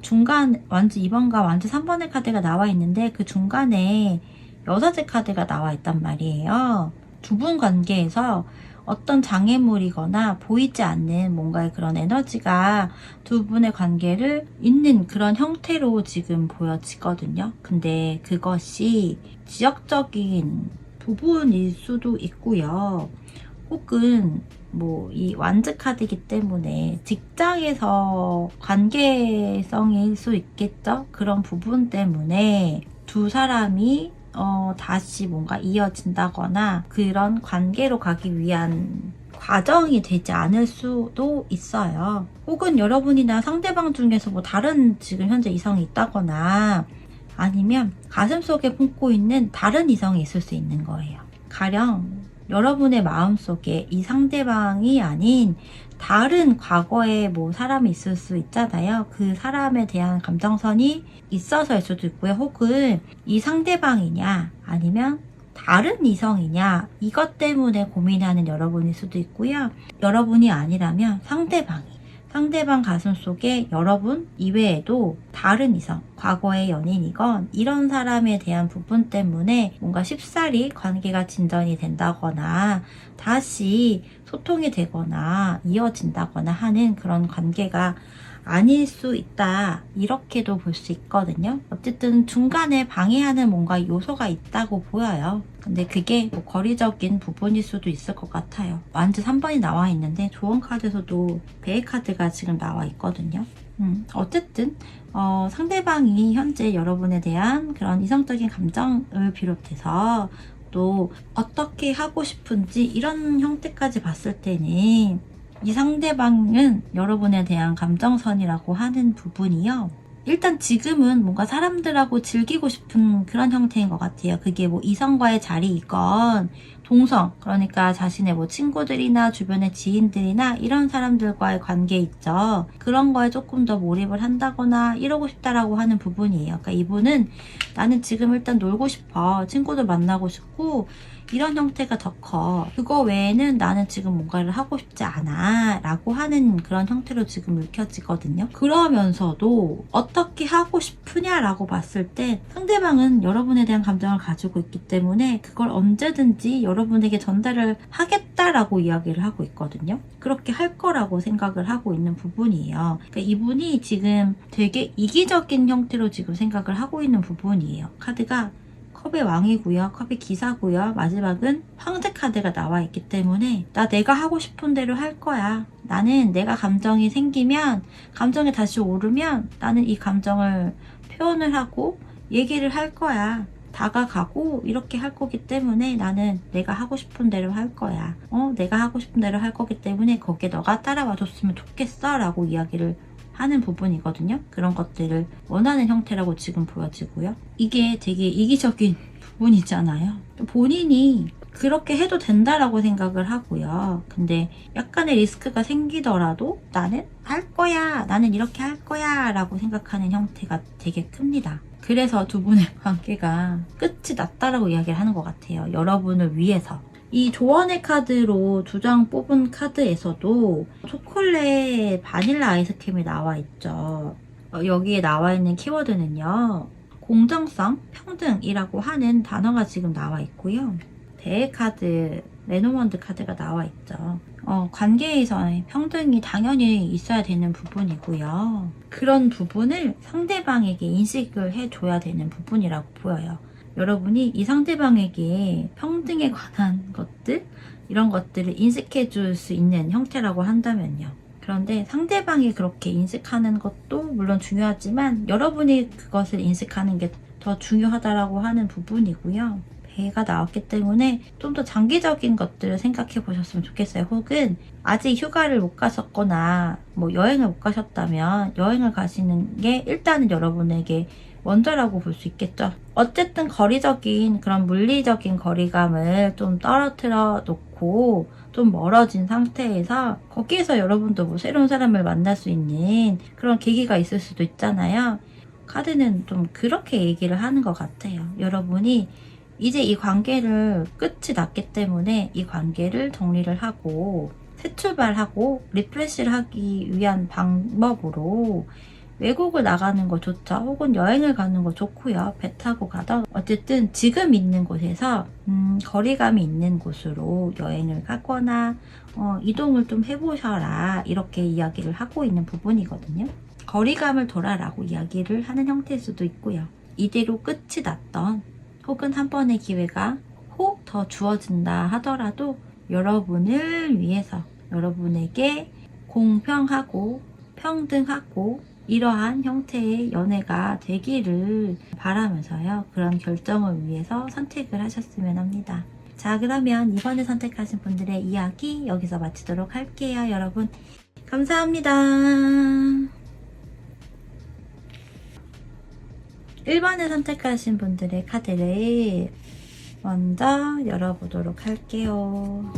Speaker 1: 완즈 2번과 완즈 3번의 카드가 나와 있는데 그 중간에 여사제 카드가 나와 있단 말이에요. 두 분 관계에서 어떤 장애물이거나 보이지 않는 뭔가의 그런 에너지가 두 분의 관계를 잇는 그런 형태로 지금 보여지거든요. 근데 그것이 지역적인 부분일 수도 있고요. 혹은 뭐 이 완즈 카드이기 때문에 직장에서 관계성일 수 있겠죠? 그런 부분 때문에 두 사람이 다시 뭔가 이어진다거나 그런 관계로 가기 위한 과정이 되지 않을 수도 있어요. 혹은 여러분이나 상대방 중에서 뭐 다른 지금 현재 이성이 있다거나 아니면 가슴속에 품고 있는 다른 이성이 있을 수 있는 거예요. 가령 여러분의 마음속에 이 상대방이 아닌 다른 과거에 뭐 사람이 있을 수 있잖아요. 그 사람에 대한 감정선이 있어서일 수도 있고요. 혹은 이 상대방이냐 아니면 다른 이성이냐, 이것 때문에 고민하는 여러분일 수도 있고요. 여러분이 아니라면 상대방 가슴속에 여러분 이외에도 다른 이성, 과거의 연인이건 이런 사람에 대한 부분 때문에 뭔가 쉽사리 관계가 진전이 된다거나 다시 소통이 되거나 이어진다거나 하는 그런 관계가 아닐 수 있다, 이렇게도 볼 수 있거든요. 어쨌든 중간에 방해하는 뭔가 요소가 있다고 보여요. 근데 그게 뭐 거리적인 부분일 수도 있을 것 같아요. 완즈 3번이 나와 있는데 조언 카드에서도 배의 카드가 지금 나와 있거든요. 어쨌든 상대방이 현재 여러분에 대한 그런 이성적인 감정을 비롯해서 또 어떻게 하고 싶은지 이런 형태까지 봤을 때는 이 상대방은 여러분에 대한 감정선이라고 하는 부분이요. 일단 지금은 뭔가 사람들하고 즐기고 싶은 그런 형태인 것 같아요. 그게 뭐 이성과의 자리이건 동성, 그러니까 자신의 뭐 친구들이나 주변의 지인들이나 이런 사람들과의 관계 있죠. 그런 거에 조금 더 몰입을 한다거나 이러고 싶다라고 하는 부분이에요. 그러니까 이분은 나는 지금 일단 놀고 싶어, 친구들 만나고 싶고 이런 형태가 더 커. 그거 외에는 나는 지금 뭔가를 하고 싶지 않아 라고 하는 그런 형태로 지금 읽혀지거든요. 그러면서도 어떻게 하고 싶으냐라고 봤을 때 상대방은 여러분에 대한 감정을 가지고 있기 때문에 그걸 언제든지 여러분에게 전달을 하겠다라고 이야기를 하고 있거든요. 그렇게 할 거라고 생각을 하고 있는 부분이에요. 그러니까 이분이 지금 되게 이기적인 형태로 지금 생각을 하고 있는 부분이에요. 카드가 컵의 왕이고요. 컵의 기사고요. 마지막은 황제 카드가 나와 있기 때문에 내가 하고 싶은 대로 할 거야. 나는 내가 감정이 생기면, 감정이 다시 오르면 나는 이 감정을 표현을 하고 얘기를 할 거야. 다가가고 이렇게 할 거기 때문에 나는 내가 하고 싶은 대로 할 거야. 내가 하고 싶은 대로 할 거기 때문에 거기에 너가 따라와 줬으면 좋겠어 라고 이야기를 하는 부분이거든요. 그런 것들을 원하는 형태라고 지금 보여지고요. 이게 되게 이기적인 부분이잖아요. 본인이 그렇게 해도 된다라고 생각을 하고요. 근데 약간의 리스크가 생기더라도 나는 할 거야, 나는 이렇게 할 거야 라고 생각하는 형태가 되게 큽니다. 그래서 두 분의 관계가 끝이 났다라고 이야기를 하는 것 같아요. 여러분을 위해서. 이 조언의 카드로 2장 뽑은 카드에서도 초콜릿 바닐라 아이스크림이 나와 있죠. 여기에 나와 있는 키워드는요, 공정성, 평등이라고 하는 단어가 지금 나와 있고요. 대회 카드, 레노먼드 카드가 나와 있죠. 관계에서의 평등이 당연히 있어야 되는 부분이고요. 그런 부분을 상대방에게 인식을 해줘야 되는 부분이라고 보여요. 여러분이 이 상대방에게 평등에 관한 것들, 이런 것들을 인식해 줄 수 있는 형태라고 한다면요. 그런데 상대방이 그렇게 인식하는 것도 물론 중요하지만 여러분이 그것을 인식하는 게 더 중요하다라고 하는 부분이고요. 배가 나왔기 때문에 좀 더 장기적인 것들을 생각해 보셨으면 좋겠어요. 혹은 아직 휴가를 못 가셨거나 뭐 여행을 못 가셨다면 여행을 가시는 게 일단은 여러분에게 먼저라고 볼 수 있겠죠. 어쨌든 거리적인 그런 물리적인 거리감을 좀 떨어뜨려 놓고 좀 멀어진 상태에서 거기에서 여러분도 뭐 새로운 사람을 만날 수 있는 그런 계기가 있을 수도 있잖아요. 카드는 좀 그렇게 얘기를 하는 것 같아요. 여러분이 이제 이 관계를 끝이 났기 때문에 이 관계를 정리를 하고 새 출발하고 리프레시를 하기 위한 방법으로 외국을 나가는 거 좋죠. 혹은 여행을 가는 거 좋고요. 배 타고 가던 어쨌든 지금 있는 곳에서 거리감이 있는 곳으로 여행을 가거나 이동을 좀 해보셔라, 이렇게 이야기를 하고 있는 부분이거든요. 거리감을 둬라라고 이야기를 하는 형태일 수도 있고요. 이대로 끝이 났던 혹은 한 번의 기회가 혹 더 주어진다 하더라도 여러분을 위해서 여러분에게 공평하고 평등하고 이러한 형태의 연애가 되기를 바라면서요. 그런 결정을 위해서 선택을 하셨으면 합니다. 자, 그러면 이번에 선택하신 분들의 이야기 여기서 마치도록 할게요. 여러분 감사합니다. 1번을 선택하신 분들의 카드를 먼저 열어보도록 할게요.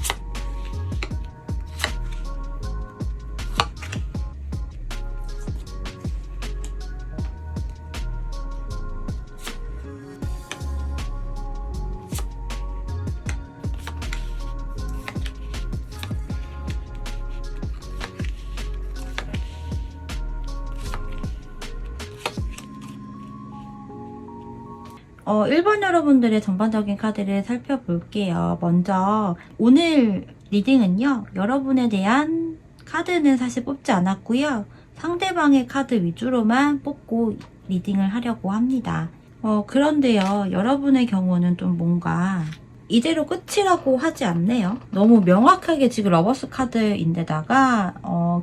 Speaker 1: 어, 1번 여러분들의 전반적인 카드를 살펴볼게요. 먼저 오늘 리딩은요, 여러분에 대한 카드는 사실 뽑지 않았고요. 상대방의 카드 위주로만 뽑고 리딩을 하려고 합니다. 그런데요, 여러분의 경우는 좀 뭔가 이대로 끝이라고 하지 않네요. 너무 명확하게 지금 러버스 카드인데다가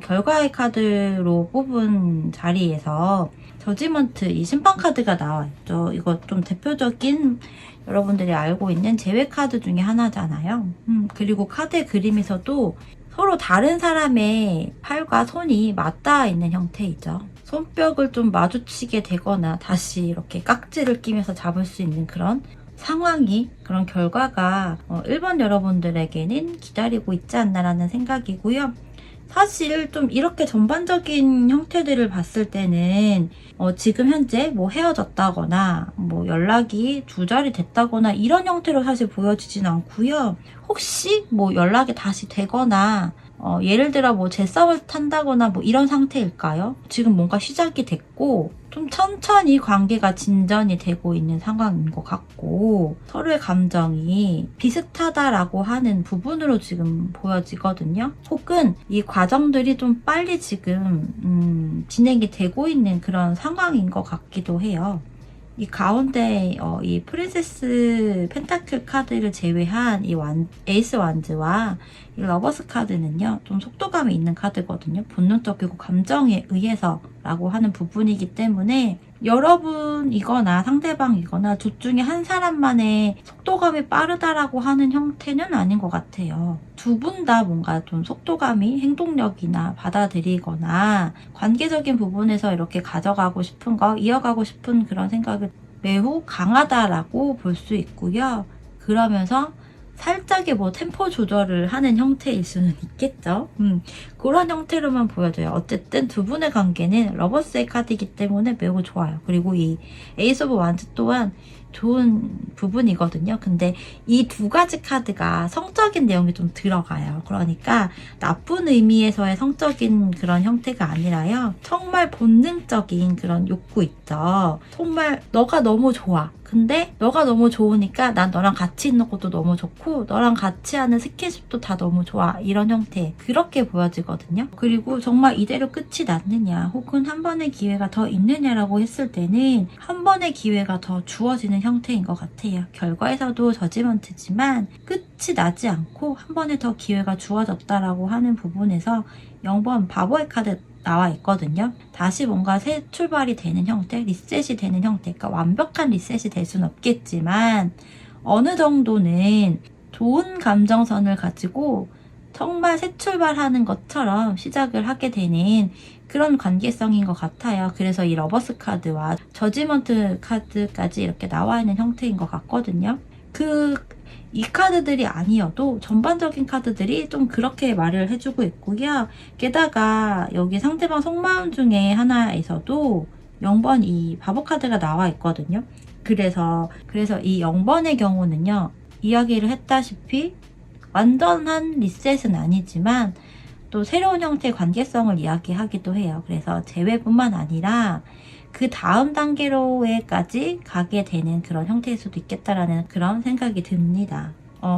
Speaker 1: 결과의 카드로 뽑은 자리에서 저지먼트, 이 심판 카드가 나와 있죠. 이거 좀 대표적인 여러분들이 알고 있는 제외 카드 중에 하나잖아요. 그리고 카드의 그림에서도 서로 다른 사람의 팔과 손이 맞닿아 있는 형태이죠. 손뼉을 좀 마주치게 되거나 다시 이렇게 깍지를 끼면서 잡을 수 있는 그런 상황이, 그런 결과가 1번 여러분들에게는 기다리고 있지 않나라는 생각이고요. 사실 좀 이렇게 전반적인 형태들을 봤을 때는 지금 현재 뭐 헤어졌다거나 뭐 연락이 두절이 됐다거나 이런 형태로 사실 보여지진 않고요. 혹시 뭐 연락이 다시 되거나 예를 들어 뭐 제썸을 탄다거나 뭐 이런 상태일까요? 지금 뭔가 시작이 됐고 좀 천천히 관계가 진전이 되고 있는 상황인 것 같고 서로의 감정이 비슷하다라고 하는 부분으로 지금 보여지거든요. 혹은 이 과정들이 좀 빨리 지금 진행이 되고 있는 그런 상황인 것 같기도 해요. 이 가운데 이 프린세스 펜타클 카드를 제외한 이 에이스 완즈와 이 러버스 카드는요, 좀 속도감이 있는 카드거든요. 본능적이고 감정에 의해서 라고 하는 부분이기 때문에 여러분이거나 상대방이거나 둘 중에 한 사람만의 속도감이 빠르다라고 하는 형태는 아닌 것 같아요. 두 분 다 뭔가 좀 속도감이 행동력이나 받아들이거나 관계적인 부분에서 이렇게 가져가고 싶은 거, 이어가고 싶은 그런 생각이 매우 강하다라고 볼 수 있고요. 그러면서 살짝의 뭐 템포 조절을 하는 형태일 수는 있겠죠. 그런 형태로만 보여줘요. 어쨌든 두 분의 관계는 러버스의 카드이기 때문에 매우 좋아요. 그리고 이 에이스 오브 완즈 또한 좋은 부분이거든요. 근데 이 두 가지 카드가 성적인 내용이 좀 들어가요. 그러니까 나쁜 의미에서의 성적인 그런 형태가 아니라요. 정말 본능적인 그런 욕구 있죠. 정말 너가 너무 좋아. 근데 너가 너무 좋으니까 난 너랑 같이 있는 것도 너무 좋고 너랑 같이 하는 스킨십도 다 너무 좋아. 이런 형태. 그렇게 보여지거든요. 그리고 정말 이대로 끝이 났느냐 혹은 한 번의 기회가 더 있느냐라고 했을 때는 한 번의 기회가 더 주어지는 형태인 것 같아요. 결과에서도 저지먼트지만 끝이 나지 않고 한 번에 더 기회가 주어졌다라고 하는 부분에서 0번 바보의 카드 나와 있거든요. 다시 뭔가 새 출발이 되는 형태, 리셋이 되는 형태. 그러니까 완벽한 리셋이 될 수는 없겠지만 어느 정도는 좋은 감정선을 가지고 정말 새 출발하는 것처럼 시작을 하게 되는 그런 관계성인 것 같아요. 그래서 이 러버스 카드와 저지먼트 카드까지 이렇게 나와 있는 형태인 것 같거든요. 이 카드들이 아니어도 전반적인 카드들이 좀 그렇게 말을 해주고 있고요. 게다가 여기 상대방 속마음 중에 하나에서도 0번 이 바보 카드가 나와 있거든요. 그래서 이 0번의 경우는요. 이야기를 했다시피 완전한 리셋은 아니지만 또 새로운 형태의 관계성을 이야기하기도 해요. 그래서 재회뿐만 아니라 그 다음 단계로까지 가게 되는 그런 형태일 수도 있겠다라는 그런 생각이 듭니다.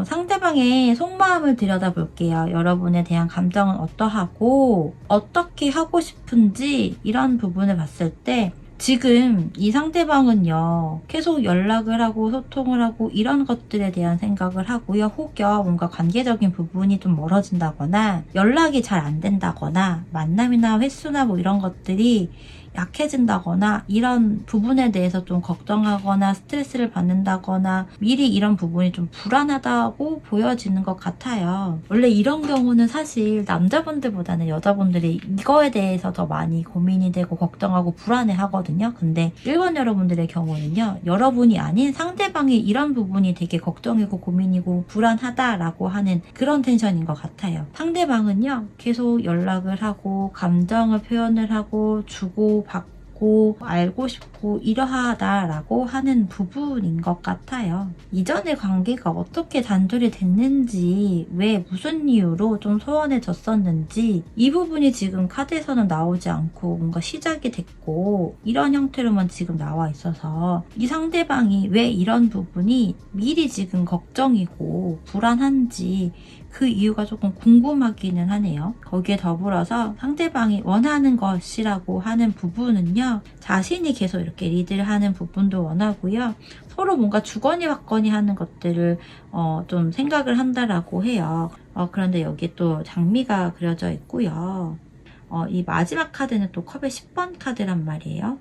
Speaker 1: 상대방의 속마음을 들여다볼게요. 여러분에 대한 감정은 어떠하고 어떻게 하고 싶은지 이런 부분을 봤을 때 지금 이 상대방은요 계속 연락을 하고 소통을 하고 이런 것들에 대한 생각을 하고요. 혹여 뭔가 관계적인 부분이 좀 멀어진다거나 연락이 잘 안 된다거나 만남이나 횟수나 뭐 이런 것들이 약해진다거나 이런 부분에 대해서 좀 걱정하거나 스트레스를 받는다거나 미리 이런 부분이 좀 불안하다고 보여지는 것 같아요. 원래 이런 경우는 사실 남자분들보다는 여자분들이 이거에 대해서 더 많이 고민이 되고 걱정하고 불안해 하거든요. 근데 1번 여러분들의 경우는요. 여러분이 아닌 상대방이 이런 부분이 되게 걱정이고 고민이고 불안하다라고 하는 그런 텐션인 것 같아요. 상대방은요. 계속 연락을 하고 감정을 표현을 하고 주고 받고 알고 싶고 이러하다라고 하는 부분인 것 같아요. 이전의 관계가 어떻게 단절이 됐는지 왜 무슨 이유로 좀 소원해졌었는지 이 부분이 지금 카드에서는 나오지 않고 뭔가 시작이 됐고 이런 형태로만 지금 나와 있어서 이 상대방이 왜 이런 부분이 미리 지금 걱정이고 불안한지 그 이유가 조금 궁금하기는 하네요. 거기에 더불어서 상대방이 원하는 것이라고 하는 부분은요. 자신이 계속 이렇게 리드를 하는 부분도 원하고요. 서로 뭔가 주거니 받거니 하는 것들을 좀 생각을 한다라고 해요. 그런데 여기 또 장미가 그려져 있고요. 이 마지막 카드는 또 컵의 10번 카드란 말이에요.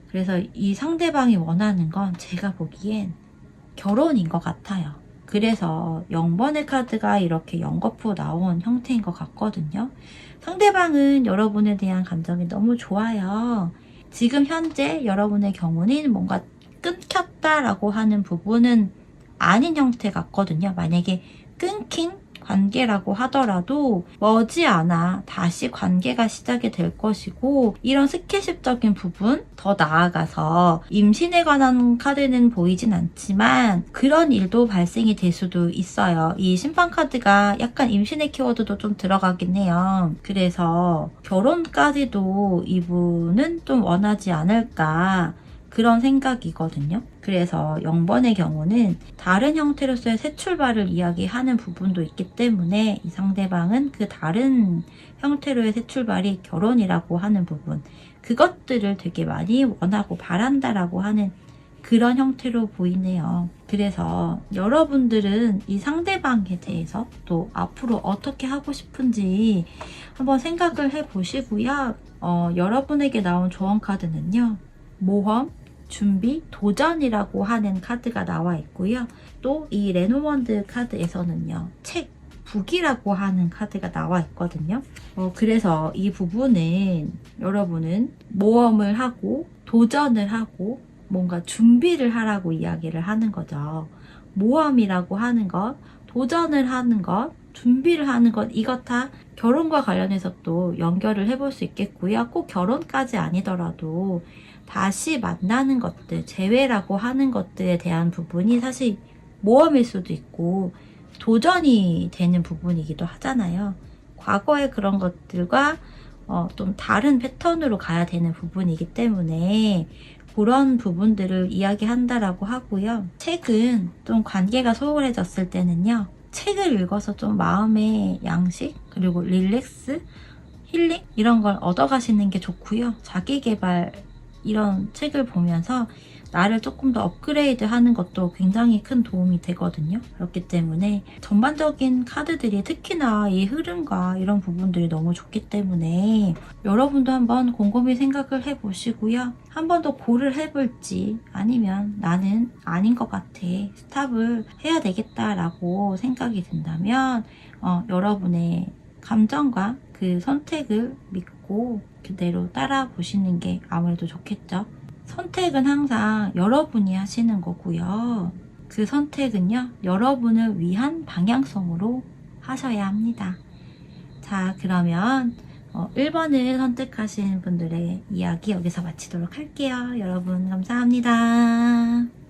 Speaker 1: 그래서 이 상대방이 원하는 건 제가 보기엔 결혼인 것 같아요. 그래서 0번의 카드가 이렇게 연거푸 나온 형태인 것 같거든요. 상대방은 여러분에 대한 감정이 너무 좋아요. 지금 현재 여러분의 경우는 뭔가 끊겼다라고 하는 부분은 아닌 형태 같거든요. 만약에 끊긴 관계라고 하더라도 머지않아 다시 관계가 시작이 될 것이고 이런 스킨십적인 부분 더 나아가서 임신에 관한 카드는 보이진 않지만 그런 일도 발생이 될 수도 있어요. 이 심판 카드가 약간 임신의 키워드도 좀 들어가긴 해요. 그래서 결혼까지도 이분은 좀 원하지 않을까 그런 생각이거든요. 그래서 0번의 경우는 다른 형태로서의 새 출발을 이야기하는 부분도 있기 때문에 이 상대방은 그 다른 형태로의 새 출발이 결혼이라고 하는 부분 그것들을 되게 많이 원하고 바란다라고 하는 그런 형태로 보이네요. 그래서 여러분들은 이 상대방에 대해서 또 앞으로 어떻게 하고 싶은지 한번 생각을 해보시고요. 여러분에게 나온 조언 카드는요. 모험, 준비, 도전이라고 하는 카드가 나와 있고요. 또 이 레노먼드 카드에서는요. 책, 북이라고 하는 카드가 나와 있거든요. 그래서 이 부분은 여러분은 모험을 하고 도전을 하고 뭔가 준비를 하라고 이야기를 하는 거죠. 모험이라고 하는 것, 도전을 하는 것, 준비를 하는 것, 이것 다 결혼과 관련해서 또 연결을 해볼 수 있겠고요. 꼭 결혼까지 아니더라도 다시 만나는 것들, 재회라고 하는 것들에 대한 부분이 사실 모험일 수도 있고 도전이 되는 부분이기도 하잖아요. 과거의 그런 것들과 좀 다른 패턴으로 가야 되는 부분이기 때문에 그런 부분들을 이야기한다라고 하고요. 책은 좀 관계가 소홀해졌을 때는요. 책을 읽어서 좀 마음의 양식, 그리고 릴렉스, 힐링 이런 걸 얻어가시는 게 좋고요. 자기계발 이런 책을 보면서 나를 조금 더 업그레이드 하는 것도 굉장히 큰 도움이 되거든요. 그렇기 때문에 전반적인 카드들이 특히나 이 흐름과 이런 부분들이 너무 좋기 때문에 여러분도 한번 곰곰이 생각을 해보시고요. 한 번 더 고를 해볼지 아니면 나는 아닌 것 같아. 스탑을 해야 되겠다라고 생각이 든다면 여러분의 감정과 그 선택을 믿고 그대로 따라 보시는 게 아무래도 좋겠죠. 선택은 항상 여러분이 하시는 거고요. 그 선택은요, 여러분을 위한 방향성으로 하셔야 합니다. 자, 그러면 1번을 선택하신 분들의 이야기 여기서 마치도록 할게요. 여러분, 감사합니다.